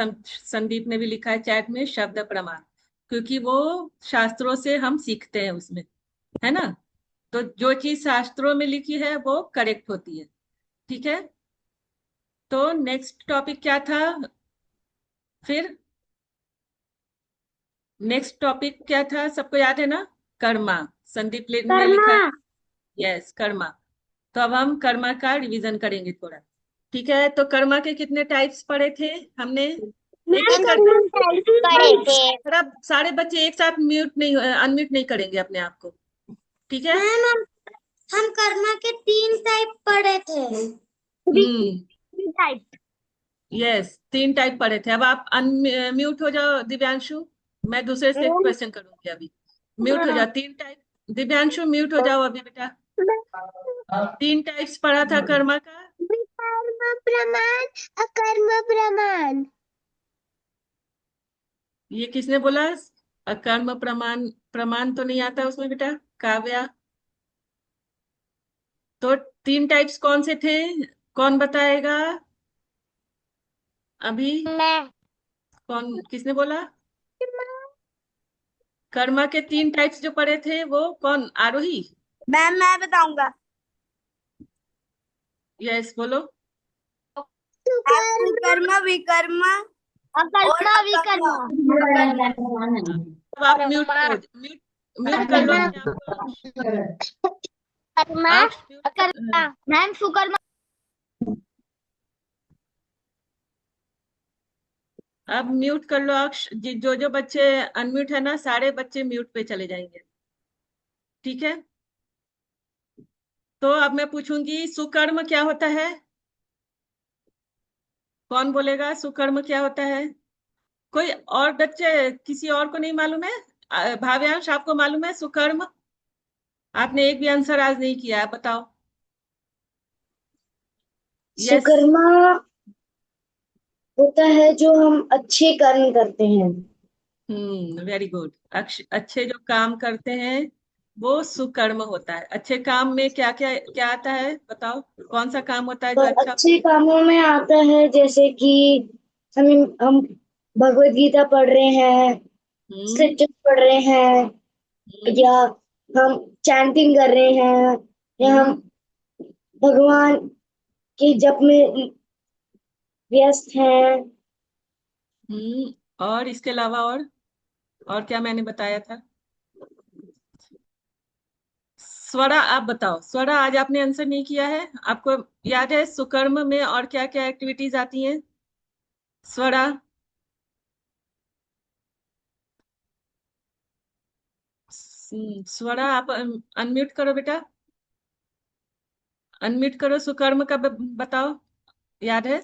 संदीप ने भी लिखा है चैट में, शब्द प्रमाण, क्योंकि वो शास्त्रों से हम सीखते हैं उसमें, है ना। तो जो चीज शास्त्रों में लिखी है वो करेक्ट होती है। ठीक है। तो नेक्स्ट टॉपिक क्या था फिर? नेक्स्ट टॉपिक क्या था, सबको याद है ना? कर्मा। संदीप ने लिखा कर्मा। है, यस, कर्मा। तो अब हम कर्मा का रिवीजन करेंगे थोड़ा। ठीक है। तो कर्मा के कितने टाइप्स पढ़े थे हमने? एक मैम एक कर्मा करके। पढ़े थे। थोड़ा सारे बच्चे एक साथ म्यूट नहीं, अनम्यूट नहीं करेंगे अपने आप को। ठीक है। मैम हम कर्मा के 3 टाइप पढ़े थे। टाइप। यस, 3 टाइप पढ़े थे। अब आप अनम्यूट हो जाओ दिव्यांशु, मैं दूसरे से क्वेश्चन करूंगी अभी। म्यूट हो जाओ, 3 टाइप। दिव्यांशु म्यूट हो जाओ अभी बेटा। 3 टाइप्स पढ़ा था कर्मा का। विकर्म प्रमाण, अकर्म प्रमाण। ये किसने बोला? अकर्म प्रमाण, प्रमाण तो नहीं आता उसमें बेटा। काव्या, तो 3 टाइप्स कौन से थे? कौन बताएगा अभी? मैं। कौन, किसने बोला? कर्मा के 3 टाइप्स जो पढ़े थे वो कौन? आरोही, मैम मैं बताऊंगा। यस, बोलो। सुकर्म, विकर्म और अकर्मा अकर्म। विकर्मा। अब आप म्यूट हो, म्यूट म्यूट कर लो अपने आप को। कर्मा, आप अकर्मा। मैम सुकर्मा। अब म्यूट कर लो अक्ष। जो जो बच्चे अनम्यूट है ना, सारे बच्चे म्यूट पे चले जाएंगे। ठीक है। तो अब मैं पूछूंगी, सुकर्म क्या होता है? कौन बोलेगा सुकर्म क्या होता है? कोई और बच्चे, किसी और को नहीं मालूम है? भाव्यांश, आपको मालूम है सुकर्म? आपने एक भी आंसर आज नहीं किया, आप बताओ। यस, सुकर्मा होता है जो हम अच्छे कर्म करते हैं। Very good. अच्छे जो काम करते हैं वो सुकर्म होता है। अच्छे काम में क्या क्या क्या आता है बताओ? कौन सा काम होता है जो तो अच्छा? अच्छे कामों में आता है जैसे कि हम भगवत गीता पढ़ रहे हैं, हम्म स्क्रिप्चर पढ़ रहे हैं, हम्म या हम चैंटिंग कर रहे हैं, या हम्म हम भगवान के जप में व्यस्त हैं। और इसके अलावा और क्या मैंने बताया था? स्वरा आप बताओ, स्वरा आज आपने आंसर नहीं किया है, आपको याद है सुकर्म में और क्या क्या एक्टिविटीज आती हैं? स्वरा, स्वरा आप अनम्यूट करो बेटा, अनम्यूट करो, सुकर्म का बताओ, याद है?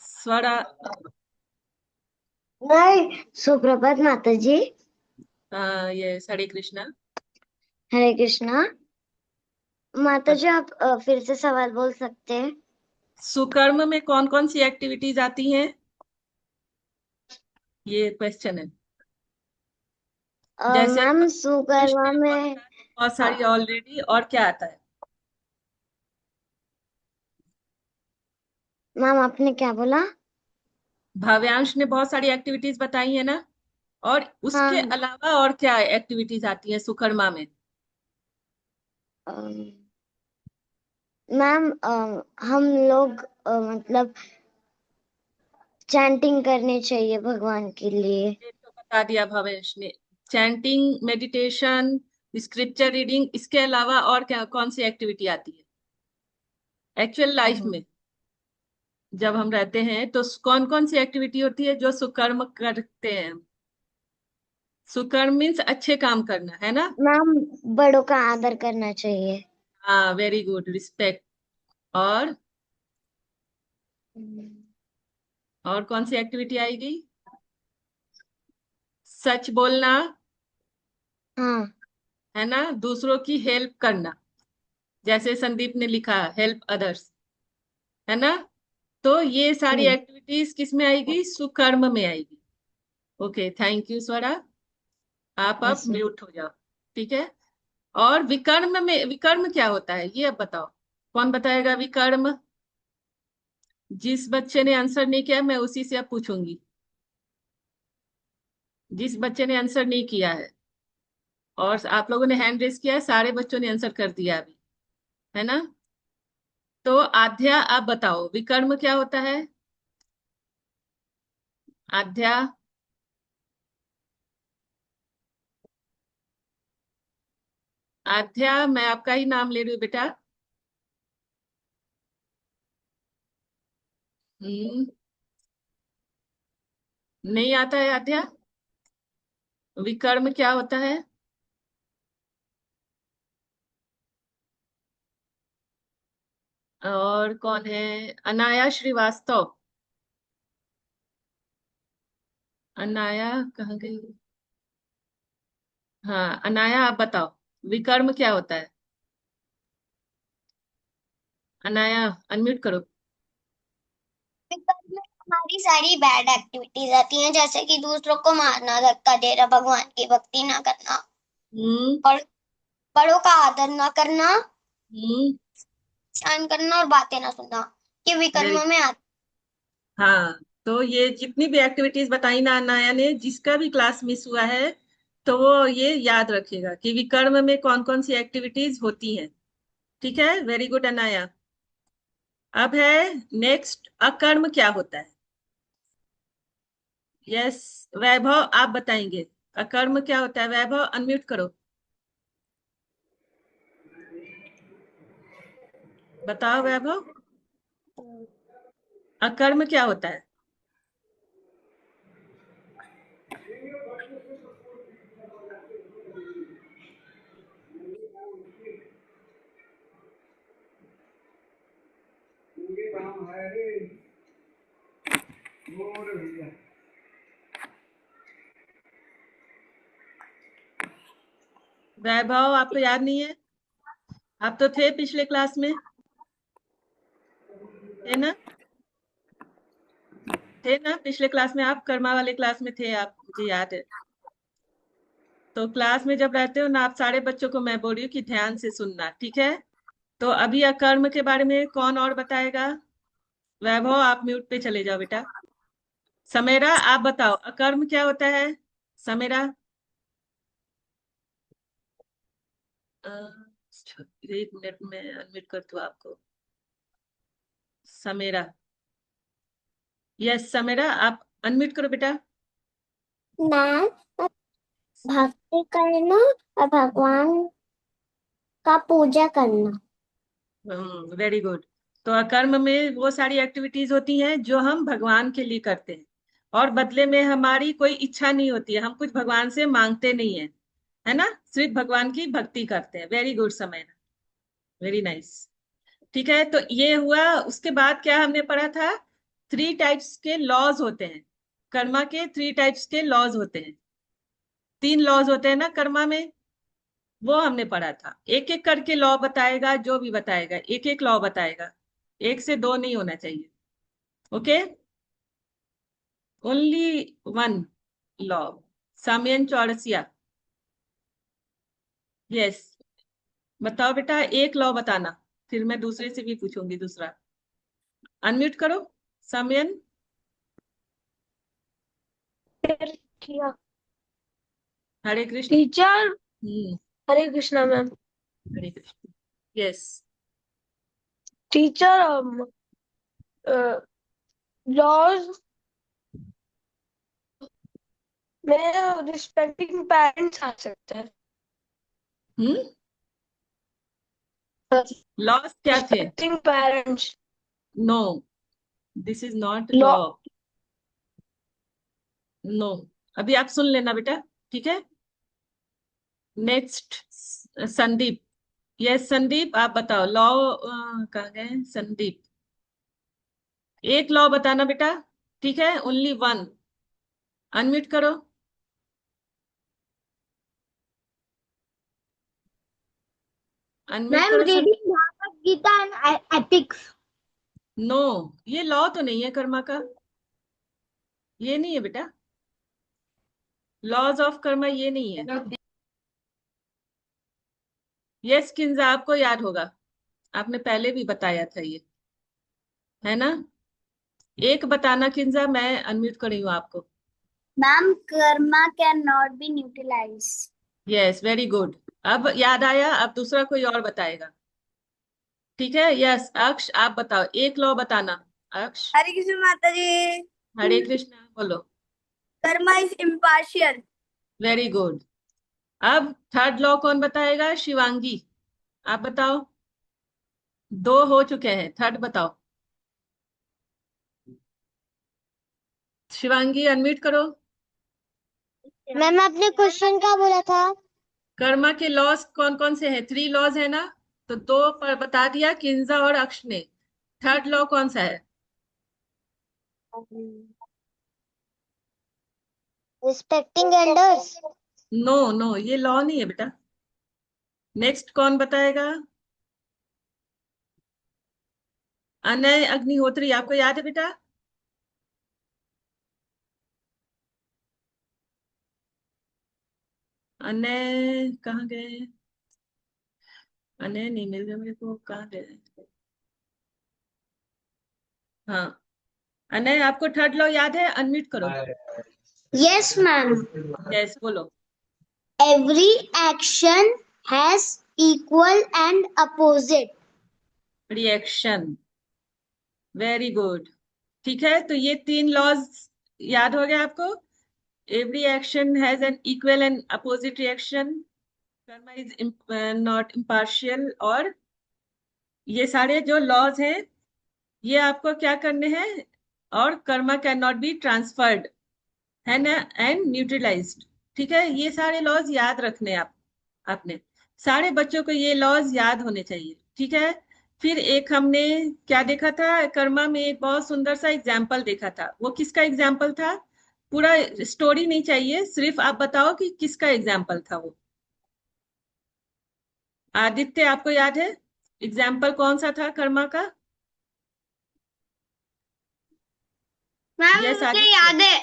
स्वरा, नहीं, सुप्रभात माता जी। ये हरे कृष्णा। हरे कृष्णा। माता जी आप फिर से सवाल बोल सकते हैं? सुकर्म में कौन कौन सी एक्टिविटीज आती हैं, ये क्वेश्चन है। जैसे मैम इंग्लिश सुकर्मा में बहुत में सारी बहुत सारी ऑलरेडी, और क्या आता है? मैम आपने क्या बोला? भाव्यांश ने बहुत सारी एक्टिविटीज बताई है ना, और उसके हाँ। अलावा और क्या एक्टिविटीज आती है सुकर्मा में? अम, मैम हम लोग मतलब चैंटिंग करनी चाहिए भगवान के लिए। ये तो बता दिया भावेश ने। चैंटिंग, मेडिटेशन, स्क्रिप्चर रीडिंग, इसके अलावा और क्या कौन सी एक्टिविटी आती है एक्चुअल लाइफ हम्म। में जब हम रहते हैं? तो कौन कौन सी एक्टिविटी होती है जो सुकर्म करते हैं? सुकर्म मीन्स अच्छे काम करना, है ना? मैम बड़ों का आदर करना चाहिए। हाँ, वेरी गुड, रिस्पेक्ट। और हम्म। और कौन सी एक्टिविटी आएगी? सच बोलना, हाँ। है ना? दूसरों की हेल्प करना, जैसे संदीप ने लिखा, हेल्प अदर्स, है ना? तो ये सारी हम्म। एक्टिविटीज किस में आएगी? सुकर्म में आएगी। ओके, थैंक यू स्वरा, आप अब यस मैम। म्यूट हो जाओ, ठीक है? और विकर्म में, विकर्म क्या होता है ये अब बताओ, कौन बताएगा विकर्म? जिस बच्चे ने आंसर नहीं किया मैं उसी से अब पूछूंगी, जिस बच्चे ने आंसर नहीं किया है। और आप लोगों ने हैंड रेस किया है, सारे बच्चों ने आंसर कर दिया अभी, है ना? तो आध्या आप बताओ विकर्म क्या होता है? आध्या, आध्या मैं आपका ही नाम ले रही हूँ बेटा। हम्म, नहीं आता है आध्या? विकर्म क्या होता है? और कौन है? अनाया श्रीवास्तव, अनाया कहाँ गई? हाँ अनाया आप बताओ विकर्म क्या होता है? अनाया अनम्यूट करो। विकल्प में हमारी सारी बैड एक्टिविटीज आती हैं, जैसे कि दूसरों को मारना, धक्का देना, भगवान की भक्ति ना करना, हम्म। और बड़ों का आदर ना करना, हम्म। स्नान करना और बातें ना सुनना। ये वेरी, विकर्म में आती। हाँ, तो ये जितनी भी एक्टिविटीज बताई ना अनाया ने, जिसका भी क्लास मिस हुआ है तो वो ये याद रखेगा कि विकर्म में कौन कौन सी एक्टिविटीज होती हैं। ठीक है, वेरी गुड अनाया। अब है नेक्स्ट, अकर्म क्या होता है? यस, वैभव आप बताएंगे अकर्म क्या होता है? वैभव अनम्यूट करो, बताओ वैभव, अकर्म क्या होता है? वैभव आपको याद नहीं है? आप तो थे पिछले क्लास में, थे ना? थे ना पिछले क्लास में? आप कर्मा वाले क्लास में थे आप, मुझे याद है। तो क्लास में जब रहते हो ना, आप सारे बच्चों को मैं बोल रही हूँ कि ध्यान से सुनना, ठीक है? तो अभी अकर्म के बारे में कौन और बताएगा? वैभव आप म्यूट पे चले जाओ बेटा। समेरा आप बताओ अकर्म क्या होता है? समेरा, अ, एक मिनट में अनम्यूट कर दूँ आपको। समेरा, यस समेरा आप अनम्यूट करो बेटा। मैम, भक्ति करना और भगवान का पूजा करना। Very good. तो अकर्म में वो सारी एक्टिविटीज होती हैं जो हम भगवान के लिए करते हैं, और बदले में हमारी कोई इच्छा नहीं होती है, हम कुछ भगवान से मांगते नहीं है, है ना, सिर्फ भगवान की भक्ति करते हैं। वेरी गुड समय, वेरी नाइस। ठीक है, तो ये हुआ। उसके बाद क्या हमने पढ़ा था? 3 टाइप्स के लॉज होते हैं कर्मा के, 3 टाइप्स के लॉज होते हैं, 3 लॉज होते हैं ना कर्मा में, वो हमने पढ़ा था। एक एक करके लॉ बताएगा, जो भी बताएगा एक एक लॉ बताएगा, 1 से 2 नहीं होना चाहिए। Okay, only 1 law. Samayan Chaurasia, yes, बताओ बेटा, एक लॉ बताना, फिर मैं दूसरे से भी पूछूंगी दूसरा। अनम्यूट करो सामयन। Hare Krishna. Teacher, hmm, Hare Krishna ma'am. Hare Krishna, yes. Teacher, laws में रिस्पेक्टिंग पेरेंट्स आ सकते हैं। हम्म, लॉस क्या थे? Respecting parents no, this is not law. Law, no. अभी आप सुन लेना बेटा, ठीक है। नेक्स्ट, संदीप। यस संदीप, आप बताओ लॉ। कहाँ गए संदीप? एक लॉ बताना बेटा, ठीक है, ओनली 1। अनम्यूट करो। अनम्यूट मैम, करो Sandeep. Reading Bhagavad Gita and ethics. No, ये लॉ तो नहीं है कर्मा का, ये नहीं है बेटा, लॉज ऑफ कर्मा ये नहीं है। यस किंजा, आपको याद होगा, आपने पहले भी बताया था ये, है ना। एक बताना किंजा, मैं अनम्यूट करी हूँ आपको। Ma'am karma can not be neutralize. Yes very good, अब याद आया। अब दूसरा कोई और बताएगा, ठीक है। यस अक्ष, आप बताओ, एक लॉ बताना। अक्ष। हरे कृष्ण माता जी। हरे कृष्णा बोलो। Karma is impartial. Very good. अब थर्ड लॉ कौन बताएगा? शिवांगी, आप बताओ। 2 हो चुके हैं, थर्ड बताओ। शिवांगी अनम्यूट करो। मैम, आपने क्वेश्चन क्या बोला था? कर्मा के लॉस कौन कौन से हैं? 3 लॉज है ना, तो 2 पर बता दिया किंजा और अक्ष ने। थर्ड लॉ कौन सा है? Respecting elders. नो नो, ये लॉ नहीं है बेटा। नेक्स्ट कौन बताएगा? अनय अग्निहोत्री, आपको याद है बेटा? अनय कहाँ गए? अनय नहीं मिल रहे मेरे को, कहाँ गए? हाँ, अनय आपको थर्ड लॉ याद है? अनम्यूट करो। Yes ma'am. यस बोलो। Every action has equal and opposite. Reaction, very good. ठीक है, तो ये 3 लॉज याद हो गया आपको। Every action has an equal and opposite reaction, Karma is not impartial, और ये सारे जो लॉज हैं ये आपको क्या करने हैं? और Karma can not be transferred, है ना, एंड न्यूट्रलाइज्ड। ठीक है, ये सारे लॉज याद रखने आप, आपने सारे बच्चों को ये लॉज याद होने चाहिए, ठीक है। फिर एक हमने क्या देखा था कर्मा में? एक बहुत सुंदर सा एग्जाम्पल देखा था। वो किसका एग्जाम्पल था? पूरा स्टोरी नहीं चाहिए, सिर्फ आप बताओ कि किसका एग्जाम्पल था वो। आदित्य, आपको याद है एग्जाम्पल कौन सा था कर्मा का? मैम, यस मुझे आदित्य, याद है।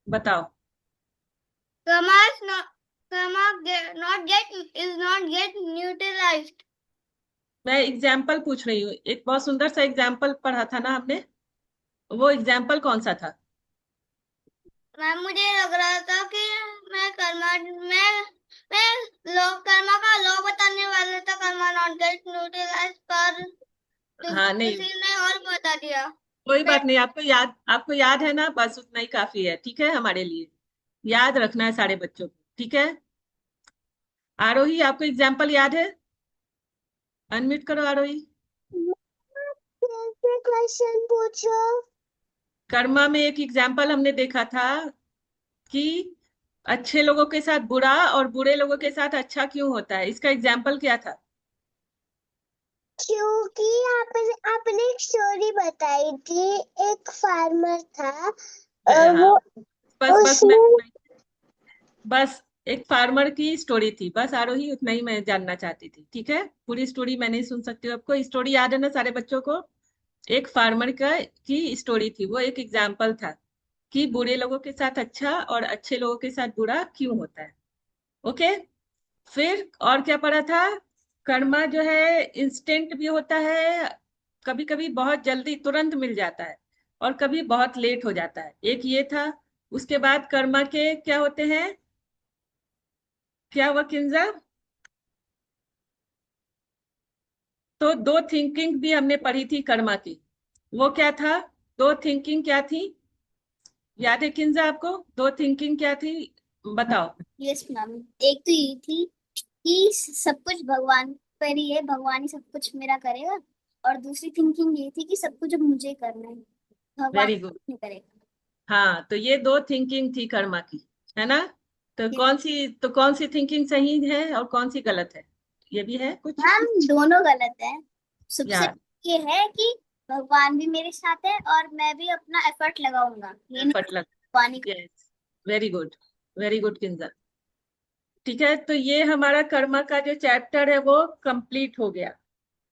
बताओ। Karma is not karma not get is not get neutralized. मैं एग्जाम्पल पूछ रही हूँ, एक बहुत सुंदर सा एग्जाम्पल पढ़ा था ना हमने, वो एग्जाम्पल कौन सा था? मैम, मुझे लग रहा था कि मैं लो कर्मा का लो बताने वाला था, कर्मा नॉट गेट न्यूट्रलाइज, पर हाँ नहीं, किसी ने और बता दिया। कोई बात नहीं, आपको याद है ना, बस उतना ही काफी है, ठीक है हमारे लिए। याद रखना है सारे बच्चों को, ठीक है। आरोही, आपको एग्जाम्पल याद है? अनम्यूट करो आरोही। कैसे क्वेश्चन पूछो? कर्मा में एक एग्जाम्पल हमने देखा था कि अच्छे लोगों के साथ बुरा और बुरे लोगों के साथ अच्छा क्यों होता है, इसका एग्जाम्पल क्या था? क्योंकि आपने एक स्टोरी बताई थी, एक फार्मर था, हाँ, वो बस बस उसने बस एक फार्मर की स्टोरी थी, बस आरोही उतना ही मैं जानना चाहती थी, ठीक है। पूरी स्टोरी मैं नहीं सुन सकती हूँ, आपको स्टोरी याद है ना सारे बच्चों को? एक फार्मर का की स्टोरी थी, वो एक एग्जाम्पल था कि बुरे लोगों के साथ अच्छा और अच्छे लोगों के साथ बुरा क्यों होता है। ओके। फिर और क्या पढ़ा था? कर्मा जो है इंस्टेंट भी होता है, कभी कभी बहुत जल्दी तुरंत मिल जाता है, और कभी बहुत लेट हो जाता है, एक ये था। उसके बाद कर्मा के क्या होते हैं, क्या हुआ किंजा? तो दो थिंकिंग भी हमने पढ़ी थी कर्मा की, वो क्या था? दो थिंकिंग क्या थी, याद है किंजा आपको? दो थिंकिंग क्या थी, बताओ। Yes ma'am. एक तो ये थी कि सब कुछ भगवान पर ही है, भगवान ही सब कुछ मेरा करेगा। और दूसरी थिंकिंग ये थी कि सब कुछ अब मुझे करना है, भगवान वेरी गुड। कुछ नहीं करेगा। हाँ, तो ये दो थिंकिंग थी कर्मा की, है ना? तो कौन सी थिंकिंग सही है और कौन सी गलत है, ये भी है कुछ? मैम दोनों गलत है। सबसे यार, ये है कि भगवान भी मेरे साथ है और मैं भी अपना एफर्ट लगाऊंगा, ये नहीं पटलक। भगवान ही। Yes, very good, very good Kinjal. ठीक है, तो ये हमारा कर्मा का जो चैप्टर है वो कंप्लीट हो गया।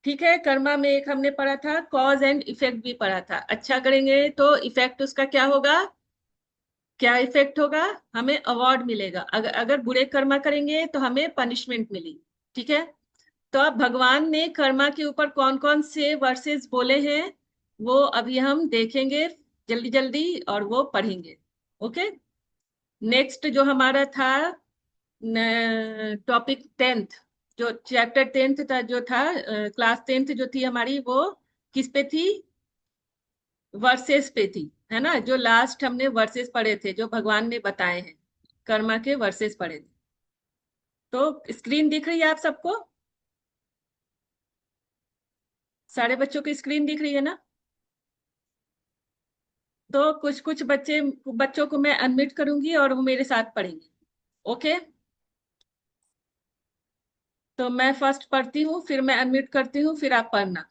ठीक है, कर्मा में एक हमने पढ़ा था कॉज एंड इफेक्ट भी पढ़ा था। अच्छा करेंगे तो इफेक्ट उसका क्या होगा, क्या इफेक्ट होगा? हमें अवार्ड मिलेगा। अगर अगर बुरे कर्मा करेंगे तो हमें पनिशमेंट मिलेगी। ठीक है, तो अब भगवान ने कर्मा के ऊपर कौन कौन से वर्सेस बोले हैं वो अभी हम देखेंगे जल्दी जल्दी, और वो पढ़ेंगे। ओके। नेक्स्ट जो हमारा था टॉपिक 10th, जो चैप्टर 10th था, जो था क्लास 10th जो थी हमारी, वो किस पे थी? वर्सेस पे थी, है ना? जो लास्ट हमने वर्सेस पढ़े थे, जो भगवान ने बताए हैं, कर्मा के वर्सेस पढ़े थे। तो स्क्रीन दिख रही है आप सबको? सारे बच्चों की स्क्रीन दिख रही है ना? तो कुछ कुछ बच्चों को मैं अनम्यूट करूंगी और वो मेरे साथ पढ़ेंगे। ओके, तो मैं फर्स्ट पढ़ती हूँ, फिर मैं अनम्यूट करती हूँ, फिर आप पढ़ना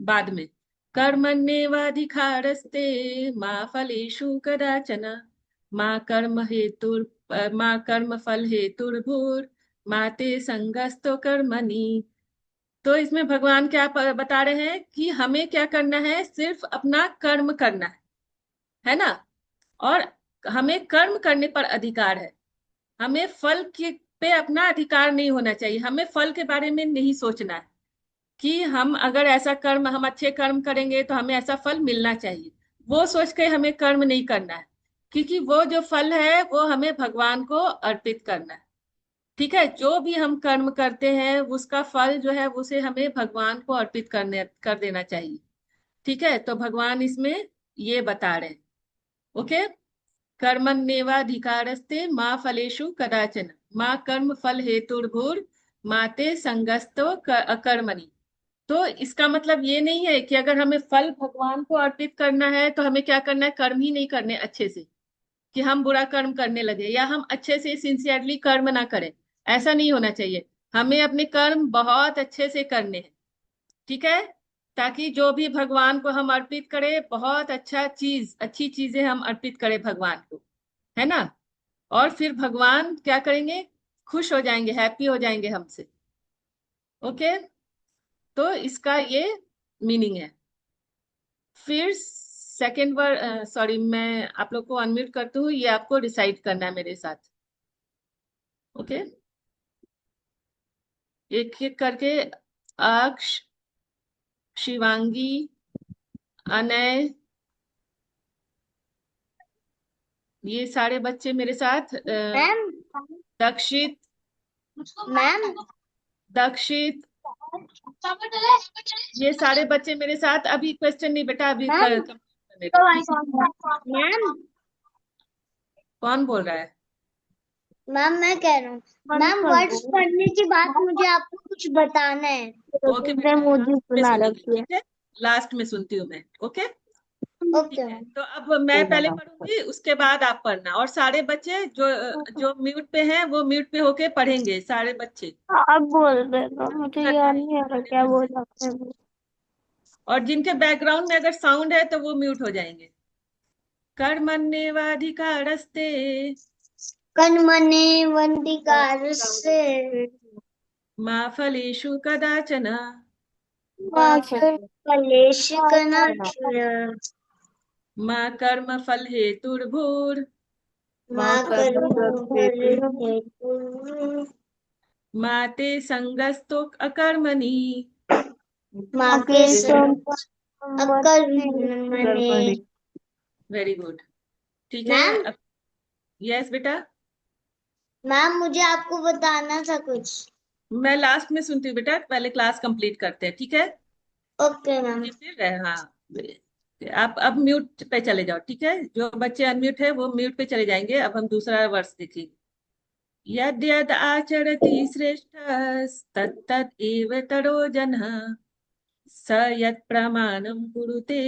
बाद में। कर्मण्येवाधिकारस्ते मा फलेषु कदाचन, मा कर्म फल हेतुर्भुर मा ते संगस्तो कर्मणि। तो इसमें भगवान क्या बता रहे हैं कि हमें क्या करना है, सिर्फ अपना कर्म करना है ना? और हमें कर्म करने पर अधिकार है, हमें फल के पे अपना अधिकार नहीं होना चाहिए, हमें फल के बारे में नहीं सोचना है कि हम अगर ऐसा कर्म, हम अच्छे कर्म करेंगे तो हमें ऐसा फल मिलना चाहिए। वो सोच के हमें कर्म नहीं करना है, क्योंकि वो जो फल है वो हमें भगवान को अर्पित करना है। ठीक है, जो भी हम कर्म करते हैं उसका फल जो है उसे हमें भगवान को अर्पित कर देना चाहिए। ठीक है, तो भगवान इसमें ये बता रहे हैं। ओके। कर्मण्येवाधिकारस्ते मा फलेषु कदाचन, मा कर्म फल हेतुर्भुर माते संगस्तो अकर्मणि। तो इसका मतलब ये नहीं है कि अगर हमें फल भगवान को अर्पित करना है तो हमें क्या करना है, कर्म ही नहीं करने अच्छे से, कि हम बुरा कर्म करने लगे या हम अच्छे से सिंसियरली कर्म ना करें। ऐसा नहीं होना चाहिए, हमें अपने कर्म बहुत अच्छे से करने हैं। ठीक है, ताकि जो भी भगवान को हम अर्पित करें, बहुत अच्छी चीजें हम अर्पित करें भगवान को, है ना? और फिर भगवान क्या करेंगे, खुश हो जाएंगे, हैप्पी हो जाएंगे हमसे। ओके, तो इसका ये मीनिंग है। फिर सेकेंड वर्ड, सॉरी, मैं आप लोग को अनम्यूट करती हूँ, ये आपको डिसाइड करना है मेरे साथ। ओके, एक एक करके। अक्ष, शिवांगी, अनय, ये सारे बच्चे मेरे साथ, मैम दक्षित, मैम दक्षित, ये सारे बच्चे मेरे साथ। अभी क्वेश्चन नहीं बेटा, अभी मैम कंप्लीट करने दो, ठीक? मैम कौन बोल रहा है? मैम मैं कह रहा हूँ मैम वर्ड्स पढ़ने के बाद मुझे आपको कुछ बताना है। ओके बेटा, लास्ट में सुनेंगे, ठीक है? लास्ट में सुनती हूँ मैं। ओके, ठीक ओके है। मैम। तो अब मैं पहले पढ़ूंगी, उसके बाद आप पढ़ना, और सारे बच्चे जो जो म्यूट पे हैं वो म्यूट पे होके पढ़ेंगे, सारे बच्चे। अब बोल देना, मुझे करना याद है नहीं आ रहा सारे क्या बच्चे, बोला आपने। और जिनके बैकग्राउंड में अगर साउंड है तो वो म्यूट हो जाएंगे। कर्मण्येवाधिकारस्ते कर्मण्येवाधिकारस्ते मा फलेषु कदाचन मा फलेषु कदाचन मा कर्मफल हेतुर्भूर् मा कर्मफलेषु मा ते संगस्तु अकर्मणि। मा के अकर्मण्ये। वेरी गुड, ठीक है। मैम यस बेटा, मैम मुझे आपको बताना था कुछ। मैं लास्ट में सुनती हूँ बेटा, पहले क्लास कंप्लीट करते हैं, ठीक है? Okay ma'am. ये फिर हाँ, आप अब म्यूट पे चले जाओ, ठीक है? जो बच्चे अनम्यूट है वो म्यूट पे चले जाएंगे। अब हम दूसरा वर्ष देखेंगे। यद यद आचरति श्रेष्ठस्तत्तत् एव तरो जनः स यत् प्रमाणं कुरुते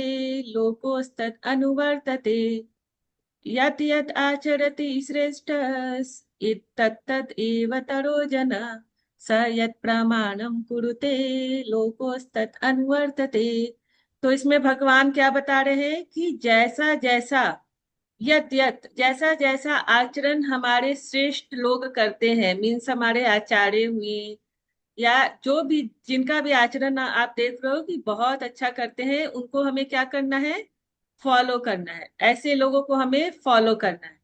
लोकोस्तत् अनुवर्तते। यत् यत् आचरति श्रेष्ठस्तत्तत् एव तरो जनः स यत् प्रमाणं कुरुते लोकोस्तत् अनुवर्तते। तो इसमें भगवान क्या बता रहे हैं कि जैसा जैसा यत यत जैसा जैसा आचरण हमारे श्रेष्ठ लोग करते हैं, मीन्स हमारे आचार्य हुए या जो भी जिनका भी आचरण आप देख रहे हो कि बहुत अच्छा करते हैं, उनको हमें क्या करना है? फॉलो करना है। ऐसे लोगों को हमें फॉलो करना है,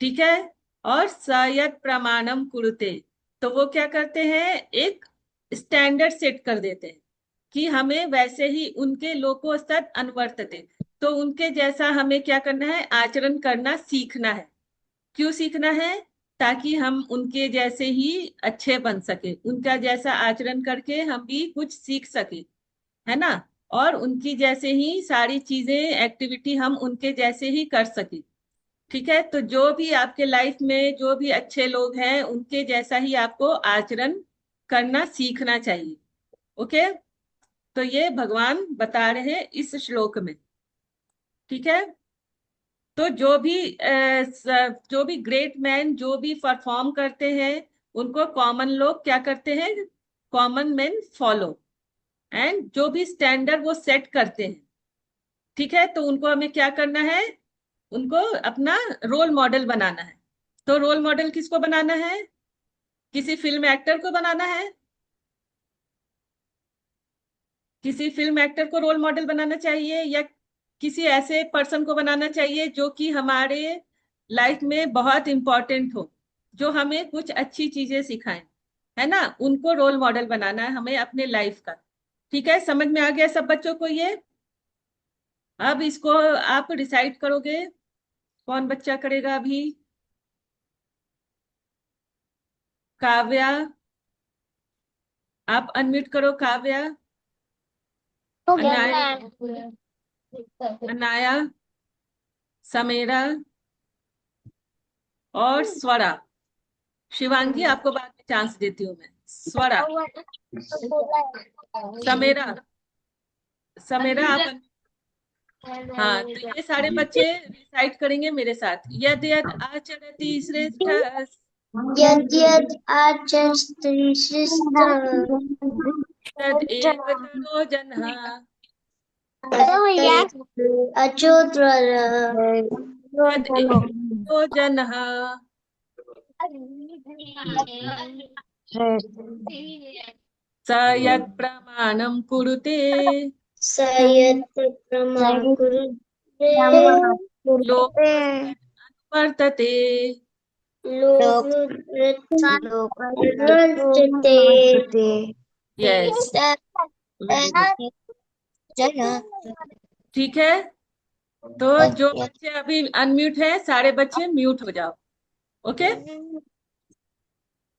ठीक है? और सयत प्रमाणम कुरुते, तो वो क्या करते हैं? एक स्टैंडर्ड सेट कर देते हैं कि हमें वैसे ही उनके लोको सत अनुवर्तते। तो उनके जैसा हमें क्या करना है? आचरण करना सीखना है। क्यों सीखना है? ताकि हम उनके जैसे ही अच्छे बन सके, उनका जैसा आचरण करके हम भी कुछ सीख सके, है ना? और उनकी जैसे ही सारी चीजें एक्टिविटी हम उनके जैसे ही कर सके, ठीक है? तो जो भी आपके लाइफ में जो भी अच्छे लोग हैं उनके जैसा ही आपको आचरण करना सीखना चाहिए। ओके, तो ये भगवान बता रहे हैं इस श्लोक में, ठीक है? तो जो भी ग्रेट मैन जो भी परफॉर्म करते हैं उनको कॉमन लोग क्या करते हैं? Common man follow. एंड जो भी स्टैंडर्ड वो सेट करते हैं, ठीक है, तो उनको हमें क्या करना है? उनको अपना रोल मॉडल बनाना है। तो रोल मॉडल किसको बनाना है? किसी फिल्म एक्टर को बनाना है? किसी फिल्म एक्टर को रोल मॉडल बनाना चाहिए, या किसी ऐसे पर्सन को बनाना चाहिए जो कि हमारे लाइफ में बहुत इंपॉर्टेंट हो, जो हमें कुछ अच्छी चीजें सिखाएं, है ना? उनको रोल मॉडल बनाना है हमें अपने लाइफ का। ठीक है, समझ में आ गया सब बच्चों को ये? अब इसको आप डिसाइड करोगे, कौन बच्चा करेगा अभी? काव्या, आप अनम्यूट करो काव्या। तो अनाया, अनाया, समेरा और स्वरा। शिवांगी आपको बाद में चांस देती हूँ मैं। स्वरा, समेरा, समेरा आप। हाँ, तो ये सारे बच्चे रिसाइट करेंगे मेरे साथ। यद यद आचरति श्रेष्ठ यद् यद् आचरति श्रेष्ठः तद एव तरो जनः अचोद्रः तद एव तरो जनः स यत् प्रमाणं कुरुते स यत् प्रमाणं कुरुते लोकस्तदनुवर्तते। लोकवर्तते। यस, वेरी गुड, ठीक है। तो जो बच्चे अभी अनम्यूट है सारे बच्चे म्यूट हो जाओ। ओके,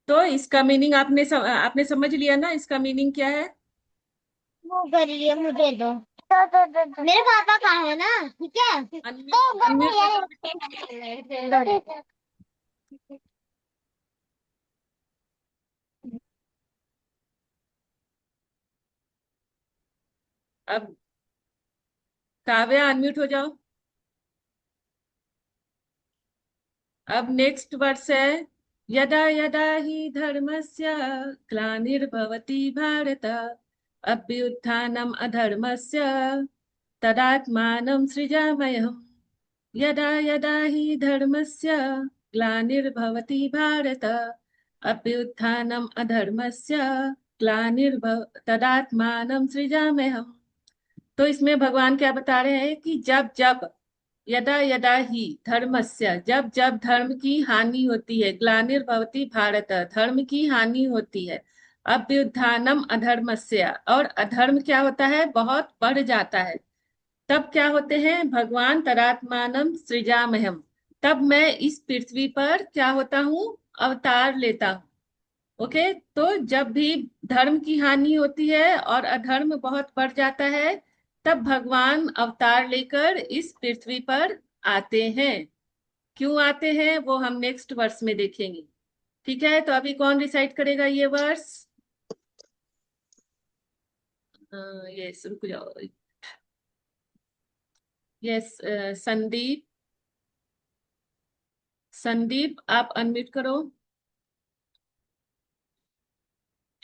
तो इसका मीनिंग आपने समझ लिया ना? इसका मीनिंग क्या है? वो करिए मुझे दो। मेरे पापा कहाँ है ना? ठीक है। अनम्यूट, अनम्यूट हो जाओ। अब काव्या अनम्यूट हो जाओ। अब नेक्स्ट वर्स है, यदा यदा हि धर्मस्य ग्लानिर्भवति भारत अभ्युत्थानम् अधर्मस्य तदात्मानं सृजाम्यहम्। यदा यदा हि धर्मस्य ग्लानिर्भवति भारत अभ्युत्थानम् अधर्मस्य तदात्मानं सृजाम्यहम्। तो इसमें भगवान क्या बता रहे हैं कि जब जब, यदा यदा ही धर्मस्य, जब जब धर्म की हानि होती है, ग्लानिर्भवति भारत, धर्म की हानि होती है, अभ्युत्थानम अधर्मस्य, और अधर्म क्या होता है, बहुत बढ़ जाता है, तब क्या होते हैं भगवान, तदात्मानम सृजाम्यहम्, तब मैं इस पृथ्वी पर क्या होता हूँ, अवतार लेता हूँ। ओके, तो जब भी धर्म की हानि होती है और अधर्म बहुत बढ़ जाता है, तब भगवान अवतार लेकर इस पृथ्वी पर आते हैं। क्यों आते हैं वो हम नेक्स्ट वर्स में देखेंगे। ठीक है, तो अभी कौन रिसाइट करेगा ये वर्स? यस, रुक जाओ। यस, संदीप, संदीप आप अनम्यूट करो।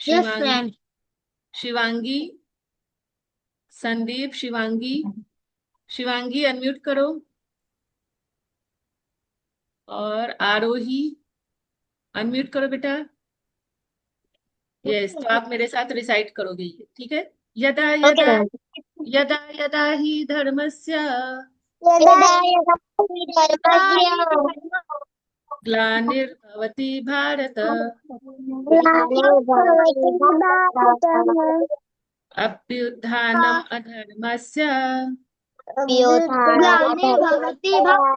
Yes Shivangi, friend. Shivangi, Sandeep, Shivangi, Shivangi unmute करो। और आरोही अनम्यूट करो बेटा। यस, तो आप मेरे साथ रिसाइट करोगे ये, ठीक है। यदा ओके यदा, मैम। यदा यदा ही धर्मस्य यदा यदा हि धर्मस्य ग्लानिर्भवति भारत ग्लानिर्भवति भारत अभ्युत्थानम् अधर्मस्य ग्लानिर्भवति भारत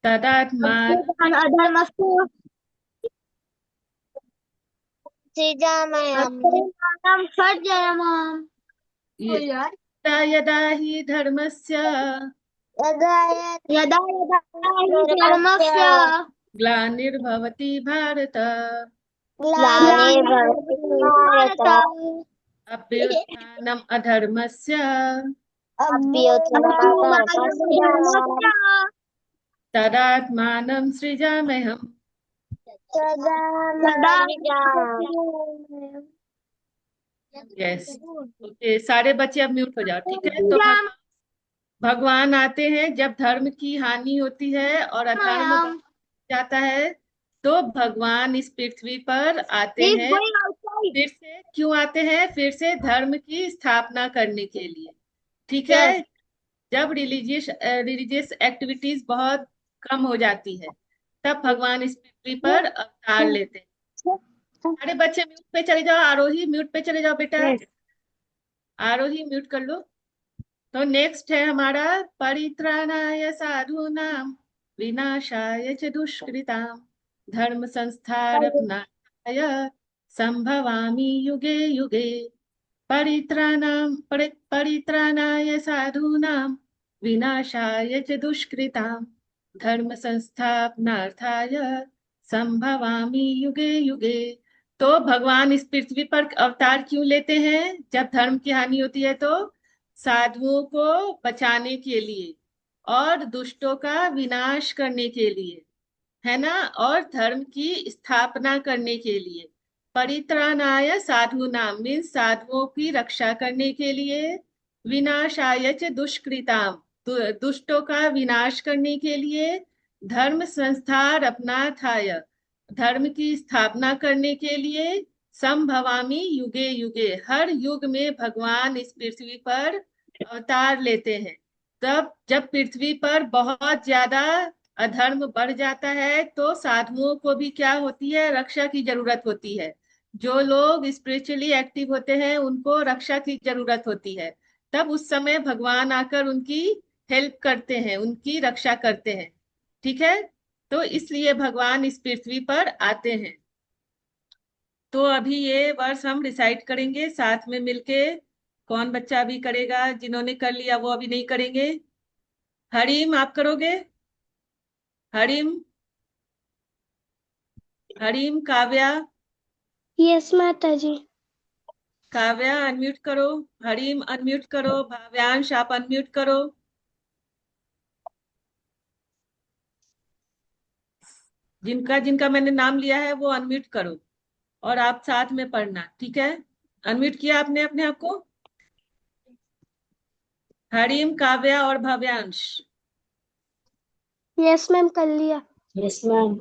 तदात्मानं अधर्मस्य सृजाम्यहम्। यदा यदा हि धर्मस्य यदा यदा हि धर्मस्य ग्लानिर्भवति भारत ग्लानिर्भवति भारत अभ्युत्थानम् अधर्मस्य अभ्युत्थानमधर्मस्य तदात्मानं सृजाम्यहम्। यस, ओके, सारे बच्चे अब म्यूट हो जाओ, ठीक है। तो भगवान आते हैं जब धर्म की हानि होती है और अधर्म बढ़ जाता है, तो भगवान इस पृथ्वी पर आते हैं। फिर से क्यों आते हैं? फिर से धर्म की स्थापना करने के लिए, ठीक है। जब रिलीजियस एक्टिविटीज बहुत कम हो जाती है, तब भगवान इस पृथ्वी पर अवतार लेते हैं। अरे बच्चे म्यूट पे चले जाओ, आरोही म्यूट पे चले जाओ बेटा, आरोही म्यूट कर लो। तो नेक्स्ट है हमारा, परित्राणाय साधूनां विनाशाय च दुष्कृतां धर्म संस्थापनाय संभवामि युगे युगे। परित्राणाय साधूनां विनाशाय च दुष्कृतां धर्म संस्थापनार्थाय संभवामि युगे युगे। तो भगवान इस पृथ्वी पर अवतार क्यों लेते हैं? जब धर्म की हानि होती है तो साधुओं को बचाने के लिए और दुष्टों का विनाश करने के लिए, है ना, और धर्म की स्थापना करने के लिए। परित्राणाय साधु नाम मीन्स साधुओं की रक्षा करने के लिए, विनाशाय च दुष्कृताम दुष्टों का विनाश करने के लिए, धर्म संस्थार अपनाथाय धर्म की स्थापना करने के लिए, संभवामी युगे युगे हर युग में भगवान इस पृथ्वी पर अवतार लेते हैं। तब जब पृथ्वी पर बहुत ज्यादा अधर्म बढ़ जाता है, तो साधुओं को भी क्या होती है, रक्षा की जरूरत होती है। जो लोग स्पिरिचुअली एक्टिव होते हैं उनको रक्षा की जरूरत होती है, तब उस समय भगवान आकर उनकी हेल्प करते हैं, उनकी रक्षा करते हैं, ठीक है। तो इसलिए भगवान इस पृथ्वी पर आते हैं। तो अभी ये वर्ष हम रिसाइट करेंगे साथ में मिलके। कौन बच्चा अभी करेगा? जिन्होंने कर लिया वो अभी नहीं करेंगे। हरीम आप करोगे? हरीम, हरीम, काव्या, यस माता जी। काव्या अनम्यूट करो, हरीम अनम्यूट करो, भाव्यांश आप अनम्यूट करो। जिनका जिनका मैंने नाम लिया है वो अनम्यूट करो और आप साथ में पढ़ना, ठीक है? अनम्यूट किया आपने अपने आप को? हरीम, काव्या और भाव्यांश। यस मैम, कर लिया। Yes ma'am.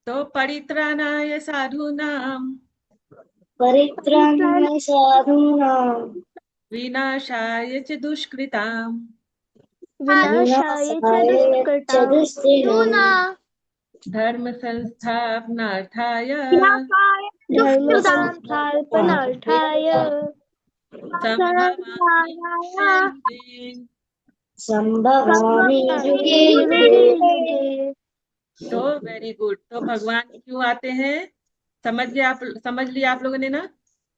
तो परित्राणाय साधूनाम परित्राणाय साधूनां विनाशाय च दुष्कृताम विनाशाय च विनाशाय च दुष्कृताम् दुष्कृताम् धर्म संस्थापनार्थाय धर्म संस्थापनार्थाय संभवामि युगे संभवामि युगे युगे युगे। युगे। तो वेरी गुड। तो भगवान क्यों आते हैं? समझ लिया आप लोगों ने ना,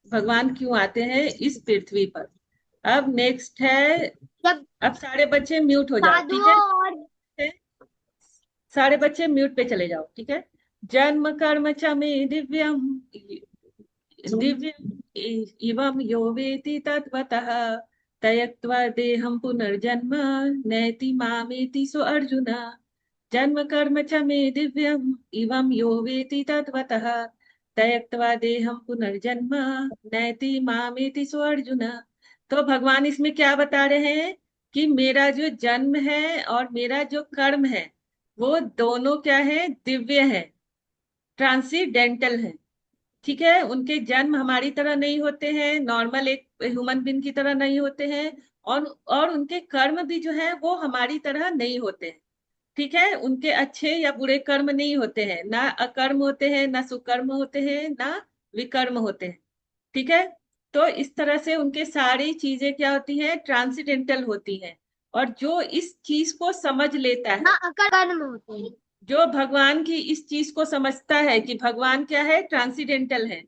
भगवान क्यों आते हैं इस पृथ्वी पर। अब नेक्स्ट है, अब सारे बच्चे म्यूट हो जाओ, ठीक है? सारे बच्चे म्यूट पे चले जाओ, ठीक है? जन्म कर्म च मे दिव्यम इवं यो वेति तत्वतः त्यक्त्वा देहं पुनर्जन्म नैति मामेति सो अर्जुन। जन्म कर्म च मे दिव्यम इवं यो वेति तत्वतः त्यक्त्वा देहं पुनर्जन्म नैति मामेति सो अर्जुन। तो भगवान इसमें क्या बता रहे हैं कि मेरा जो जन्म है और मेरा जो कर्म है वो दोनों क्या है? दिव्य है, ट्रांसीडेंटल है, ठीक है? उनके जन्म हमारी तरह नहीं होते हैं, नॉर्मल एक ह्यूमन बीइंग की तरह नहीं होते हैं, और उनके कर्म भी जो है वो हमारी तरह नहीं होते हैं, ठीक है? उनके अच्छे या बुरे कर्म नहीं होते हैं, ना अकर्म होते हैं, ना सुकर्म होते हैं, ना विकर्म होते हैं, ठीक है? तो इस तरह से उनके सारी चीजें क्या होती हैं? ट्रांसीडेंटल होती हैं। और जो इस चीज को समझ लेता है, कर्म होते हैं। जो भगवान की इस चीज को समझता है कि भगवान क्या है? ट्रांसीडेंटल है,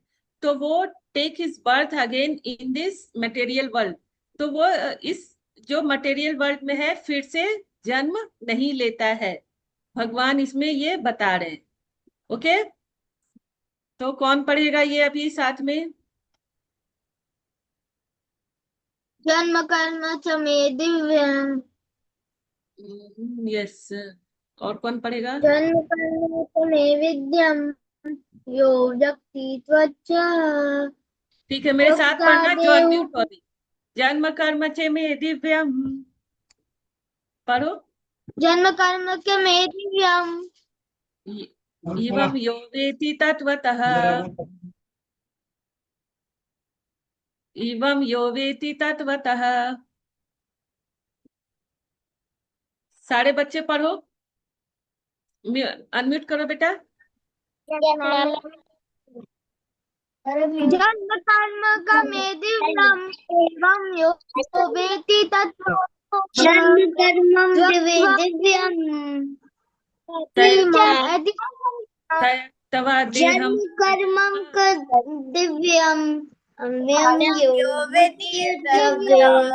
तो वो take his birth again in this material world. तो वो इस जो मटेरियल वर्ल्ड में है फिर से जन्म नहीं लेता है। भगवान इसमें ये बता रहे हैं, ओके? तो कौन पढ़ेगा ये अभी साथ में? जन्म कर्म च मे दिव्यम् यस, और कौन पढ़ेगा? जन्म कर्म च मे विद्यम् यो व्यक्ति त्वच्च ठीक है, मेरे साथ पढ़ना जो देव अनम्यूट हो अभी। जन्म कर्म चे में दिव्यम, पढ़ो। जन्म कर्म च मे दिव्यम् इवं यो वेति तत्वतः, इवं यो वेति तत्वतः। सारे बच्चे पढ़ो, अनम्यूट करो बेटा। जन्म कर्म च मे दिव्यम् एवं यो वेति तत्त्वतः जन्म कर्मं दिव्यम् त्यक्त्वा देहं कर्मं दिव्यम् यो वेति तत्त्वतः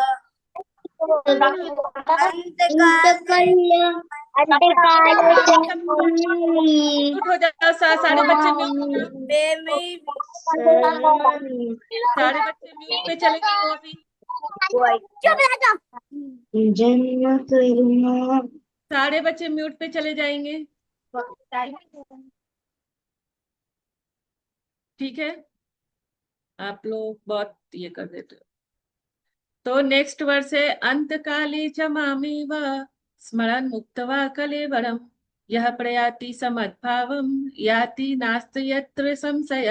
म्यूट हो जाओ, सारे बच्चे म्यूट हो जाओ, सारे बच्चे म्यूट पे चले गए हो अभी। जन्म कर्म सारे बच्चे म्यूट पे चले जाएंगे, ठीक है? आप लोग बहुत ये कर देते हो। तो नेक्स्ट वर्स है, अंत काले च मामेव स्मरन् मुक्त्वा कलेवरम् यः प्रयाति समद्भावम् याति नास्ति यत्र संशय।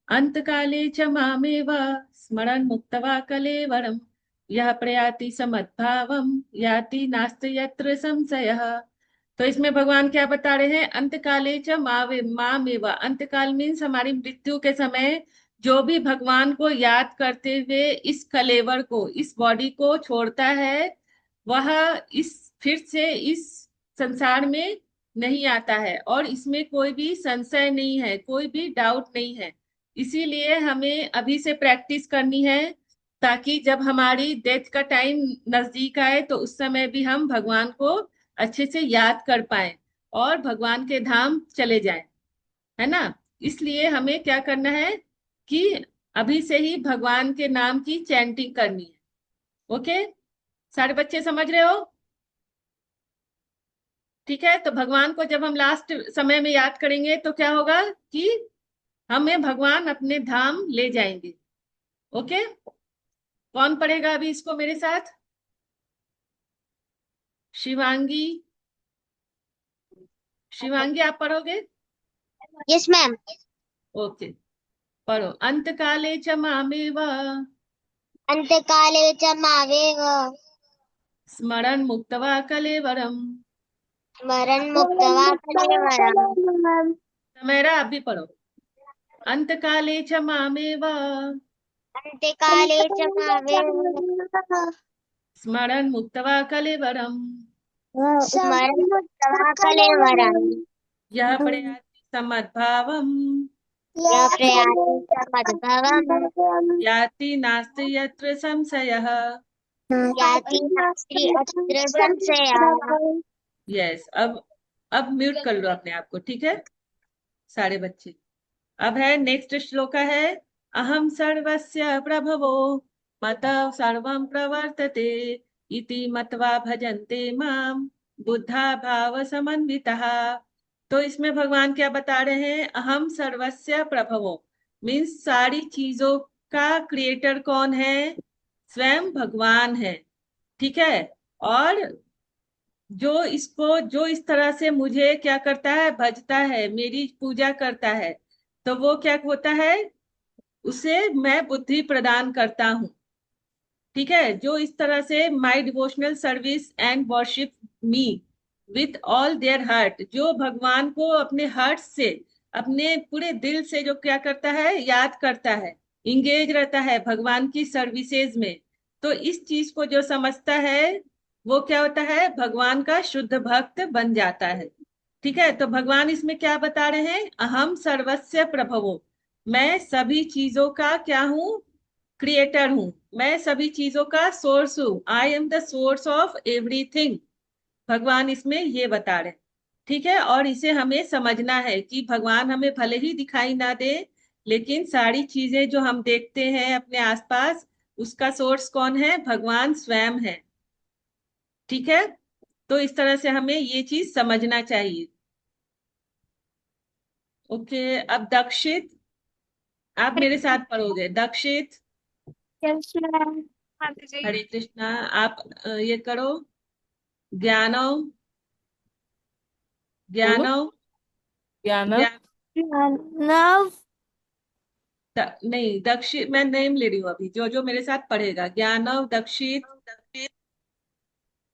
अंत काले च मामेव स्मरन् मुक्त्वा कलेवरम् यः प्रयाति समद्भावम् याति नास्ति यत्र संशयः। तो इसमें भगवान क्या बता रहे हैं? अंतकाले च मामेव, अंतकाल मीन्स हमारी मृत्यु के समय जो भी भगवान को याद करते हुए इस कलेवर को, इस बॉडी को छोड़ता है, वह फिर से इस संसार में नहीं आता है, और इसमें कोई भी संशय नहीं है, कोई भी डाउट नहीं है। इसीलिए हमें अभी से प्रैक्टिस करनी है, ताकि जब हमारी डेथ का टाइम नजदीक आए तो उस समय भी हम भगवान को अच्छे से याद कर पाए और भगवान के धाम चले जाएं, है ना? इसलिए हमें क्या करना है कि अभी से ही भगवान के नाम की चैंटिंग करनी है। ओके, सारे बच्चे समझ रहे हो? ठीक है, तो भगवान को जब हम लास्ट समय में याद करेंगे तो क्या होगा कि हमें भगवान अपने धाम ले जाएंगे। ओके, कौन पढ़ेगा अभी इसको मेरे साथ? शिवांगी, शिवांगी आप पढ़ोगे? Yes ma'am. ओके, पढ़ो। अंत काले च मामेव अंतकाले च मावेव स्मरण मुक्तवा कलेवरम। स्मरन् मुक्त्वा कलेवरम्। मेरा आप भी पढ़ो। अंत काले च मामेव अंतकाले च मावेव स्मरण मुक्तवा कलेवरम। स्मरन् मुक्त्वा कलेवरम्। यह प्रयाति समद्भावम यः प्रयाति समद्भवम् याति नास्ति यत्र संशयः। याति नास्ति अत्र संशयः। यस, अब म्यूट कर लो अपने आप को, ठीक है सारे बच्चे। अब है नेक्स्ट श्लोक है, अहम सर्वस्य प्रभवो मतः सर्वं प्रवर्तते इति मत्वा भजन्ते माम बुद्धा भाव समन्वितः। तो इसमें भगवान क्या बता रहे हैं? अहम सर्वस्य प्रभवो मीन्स सारी चीजों का क्रिएटर कौन है? स्वयं भगवान है। ठीक है, और जो इस तरह से मुझे क्या करता है, भजता है, मेरी पूजा करता है, तो वो क्या होता है, उसे मैं बुद्धि प्रदान करता हूँ। ठीक है, जो इस तरह से my devotional service and worship me with all their heart, जो भगवान को अपने हार्ट से, अपने पूरे दिल से जो क्या करता है, याद करता है, इंगेज रहता है भगवान की सर्विसेज में, तो इस चीज को जो समझता है वो क्या होता है, भगवान का शुद्ध भक्त बन जाता है। ठीक है, तो भगवान इसमें क्या बता रहे हैं? अहम सर्वस्य प्रभवो, मैं सभी चीजों का क्या हूँ? क्रिएटर हूँ। मैं सभी चीजों का सोर्स हूँ। I am the source of everything. भगवान इसमें ये बता रहे हैं। ठीक है, और इसे हमें समझना है कि भगवान हमें भले ही दिखाई ना दे, लेकिन सारी चीजें जो हम देखते हैं अपने आसपास, उसका सोर्स कौन है? भगवान स्वयं है। ठीक है, तो इस तरह से हमें ये चीज समझना चाहिए। ओके, अब दक्षित, आप मेरे साथ पढ़ोगे। दक्षित, यस मैम। हरे कृष्णा, आप ये करो। ज्ञानव, ज्ञानव, ज्ञान, नव नहीं दक्षित, मैं नेम ले रही हूँ अभी, जो जो मेरे साथ पढ़ेगा। ज्ञानव, दक्षित,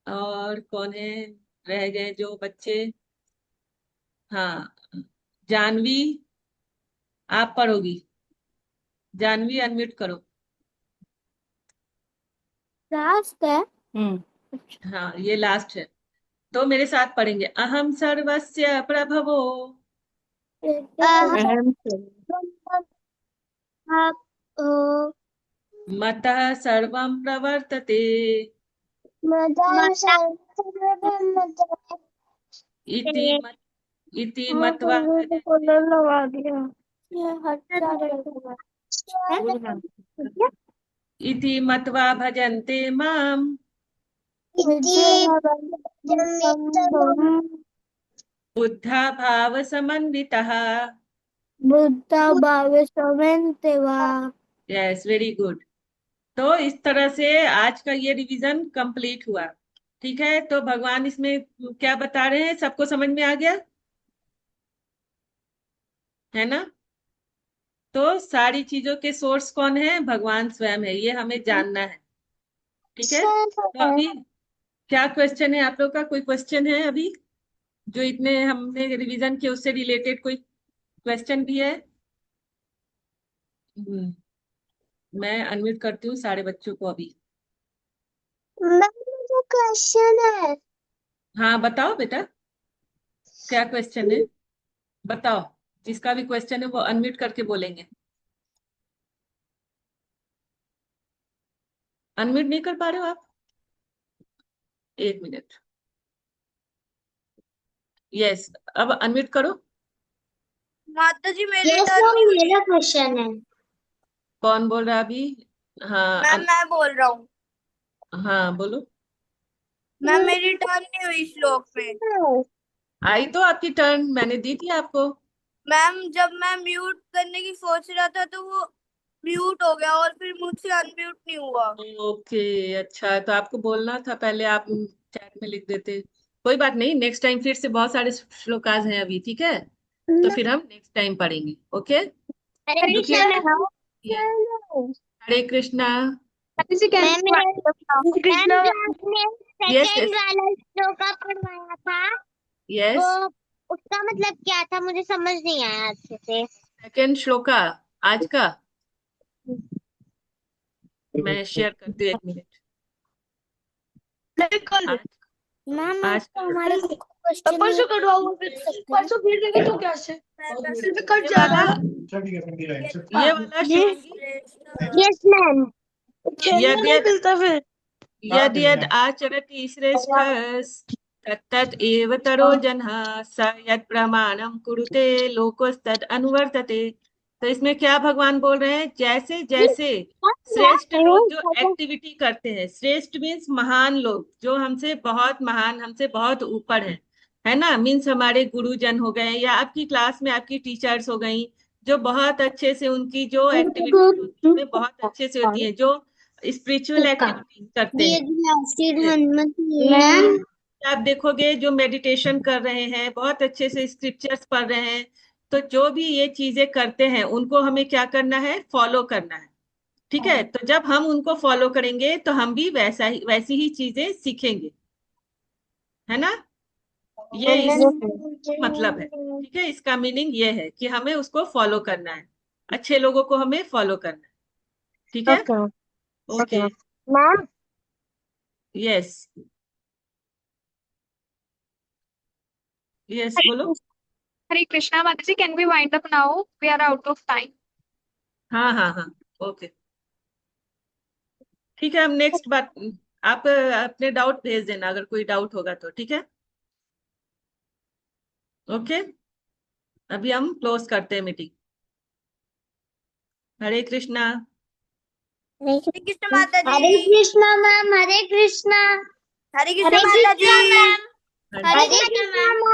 और कौन है रह गए जो बच्चे? हाँ, जानवी, आप पढ़ोगी। जानवी अनम्यूट करो। लास्ट है। हाँ, ये लास्ट है, तो मेरे साथ पढ़ेंगे। अहम सर्वस्य प्रभवो अहं मतः सर्वं प्रवर्तते मता इति इति मत्वा भजन्ते लगा दिया। ये इति मत्वा भजन्ते माम बुद्धा भाव समन्वितः। बुद्धा भावे समेंते वा। Yes, very good. तो इस तरह से आज का ये रिवीजन कंप्लीट हुआ। ठीक है, तो भगवान इसमें क्या बता रहे हैं, सबको समझ में आ गया है ना? तो सारी चीजों के सोर्स कौन है? भगवान स्वयं है, ये हमें जानना है। ठीक है, तो अभी क्या क्वेश्चन है आप लोग का? कोई क्वेश्चन है अभी जो इतने हमने रिवीजन किए उससे रिलेटेड? कोई क्वेश्चन भी है? मैं अनम्यूट करती हूँ सारे बच्चों को अभी। मुझे क्वेश्चन है। हाँ बताओ बेटा, क्या क्वेश्चन है बताओ। जिसका भी क्वेश्चन है वो अनम्यूट करके बोलेंगे। अनम्यूट नहीं कर पा रहे हो आप? एक मिनट। यस, अब अनम्यूट करो। माता जी मेरी यस टर्न मैम, नहीं हुई है। मेरा क्वेश्चन है। कौन बोल रहा अभी? हाँ मैम मैं बोल रहा हूँ। हाँ बोलो। मैम मेरी टर्न नहीं हुई श्लोक में। आई तो आपकी टर्न, मैंने दी थी आपको। मैम जब मैं म्यूट करने की सोच रहा था तो वो म्यूट हो गया और फिर मुझसे अनम्यूट नहीं हुआ। ओके, अच्छा, तो आपको बोलना था पहले, आप चैट में लिख देते। कोई बात नहीं, नेक्स्ट टाइम फिर से बहुत सारे श्लोकाज हैं अभी, ठीक है, तो फिर हम नेक्स्ट टाइम पढ़ेंगे। ओके, हरे तो कृष्णा फिर मैम। हरे कृष्णा। मैम मैम कृष्णा जो आपने यस सेकंड यस वाला श्लोक पढ़वाया था यस। वो उसका मतलब क्या था, मुझे समझ नहीं आया अच्छे से। सेकंड श्लोका आज का मैं शेयर करती हूँ, 1 मिनट। आज मैम आज आपको का हमारे क्वेश्चन परसों कटवाऊंगा फिर परसों फिर देंगे तो क्या से फिर भी कट ये जाएगा। वाला, ये वाला शिवांगी। Yes ma'am. खेलने यद नहीं यद मिलता फिर। यद यद आचरति श्रेष्ठः तत्तत् एव तरो जनः स यत् प्रमाणं कुरुते लोकस्तत् अनुवर्तते। तो इसमें क्या भगवान बोल रहे हैं, जैसे जैसे श्रेष्ठ लोग जो एक्टिविटी करते हैं, श्रेष्ठ मीन्स महान लोग, जो हमसे बहुत महान, हमसे बहुत ऊपर है ना, मीन्स हमारे गुरुजन हो गए, या आपकी क्लास में आपकी टीचर्स हो गई, जो बहुत अच्छे से उनकी जो एक्टिविटीज होती है बहुत अच्छे से होती है, जो स्पिरिचुअल एक्टिविटीज करते ये हैं। Lasted Hanumat ma'am. आप देखोगे जो मेडिटेशन कर रहे हैं, बहुत अच्छे से स्क्रिप्चर्स पढ़ रहे हैं, तो जो भी ये चीजें करते हैं उनको हमें क्या करना है, फॉलो करना है। ठीक है, तो जब हम उनको फॉलो करेंगे तो हम भी वैसी ही चीजें सीखेंगे, है ना। ये इस मतलब है, ठीक है, इसका मीनिंग ये है कि हमें उसको फॉलो करना है, अच्छे लोगों को हमें फॉलो करना है। ठीक है, okay okay, ma'am. Yes yes बोलो। Hare Krishna, Mataji, can we wind up now? We are out of time. हाँ हाँ हाँ, ओके, ठीक है, हम नेक्स्ट बात, आप अपने डाउट भेज देना अगर कोई डाउट होगा तो, ठीक है, ओके। अभी हम क्लोज करते हैं मीटिंग। हरे कृष्णा। हरे कृष्ण माता हरे जी। कृष्णा मैम। हरे कृष्णा। हरे कृष्ण हरे माता कृष्णा जी। मैम। हरे हरे कृष्णा मैम।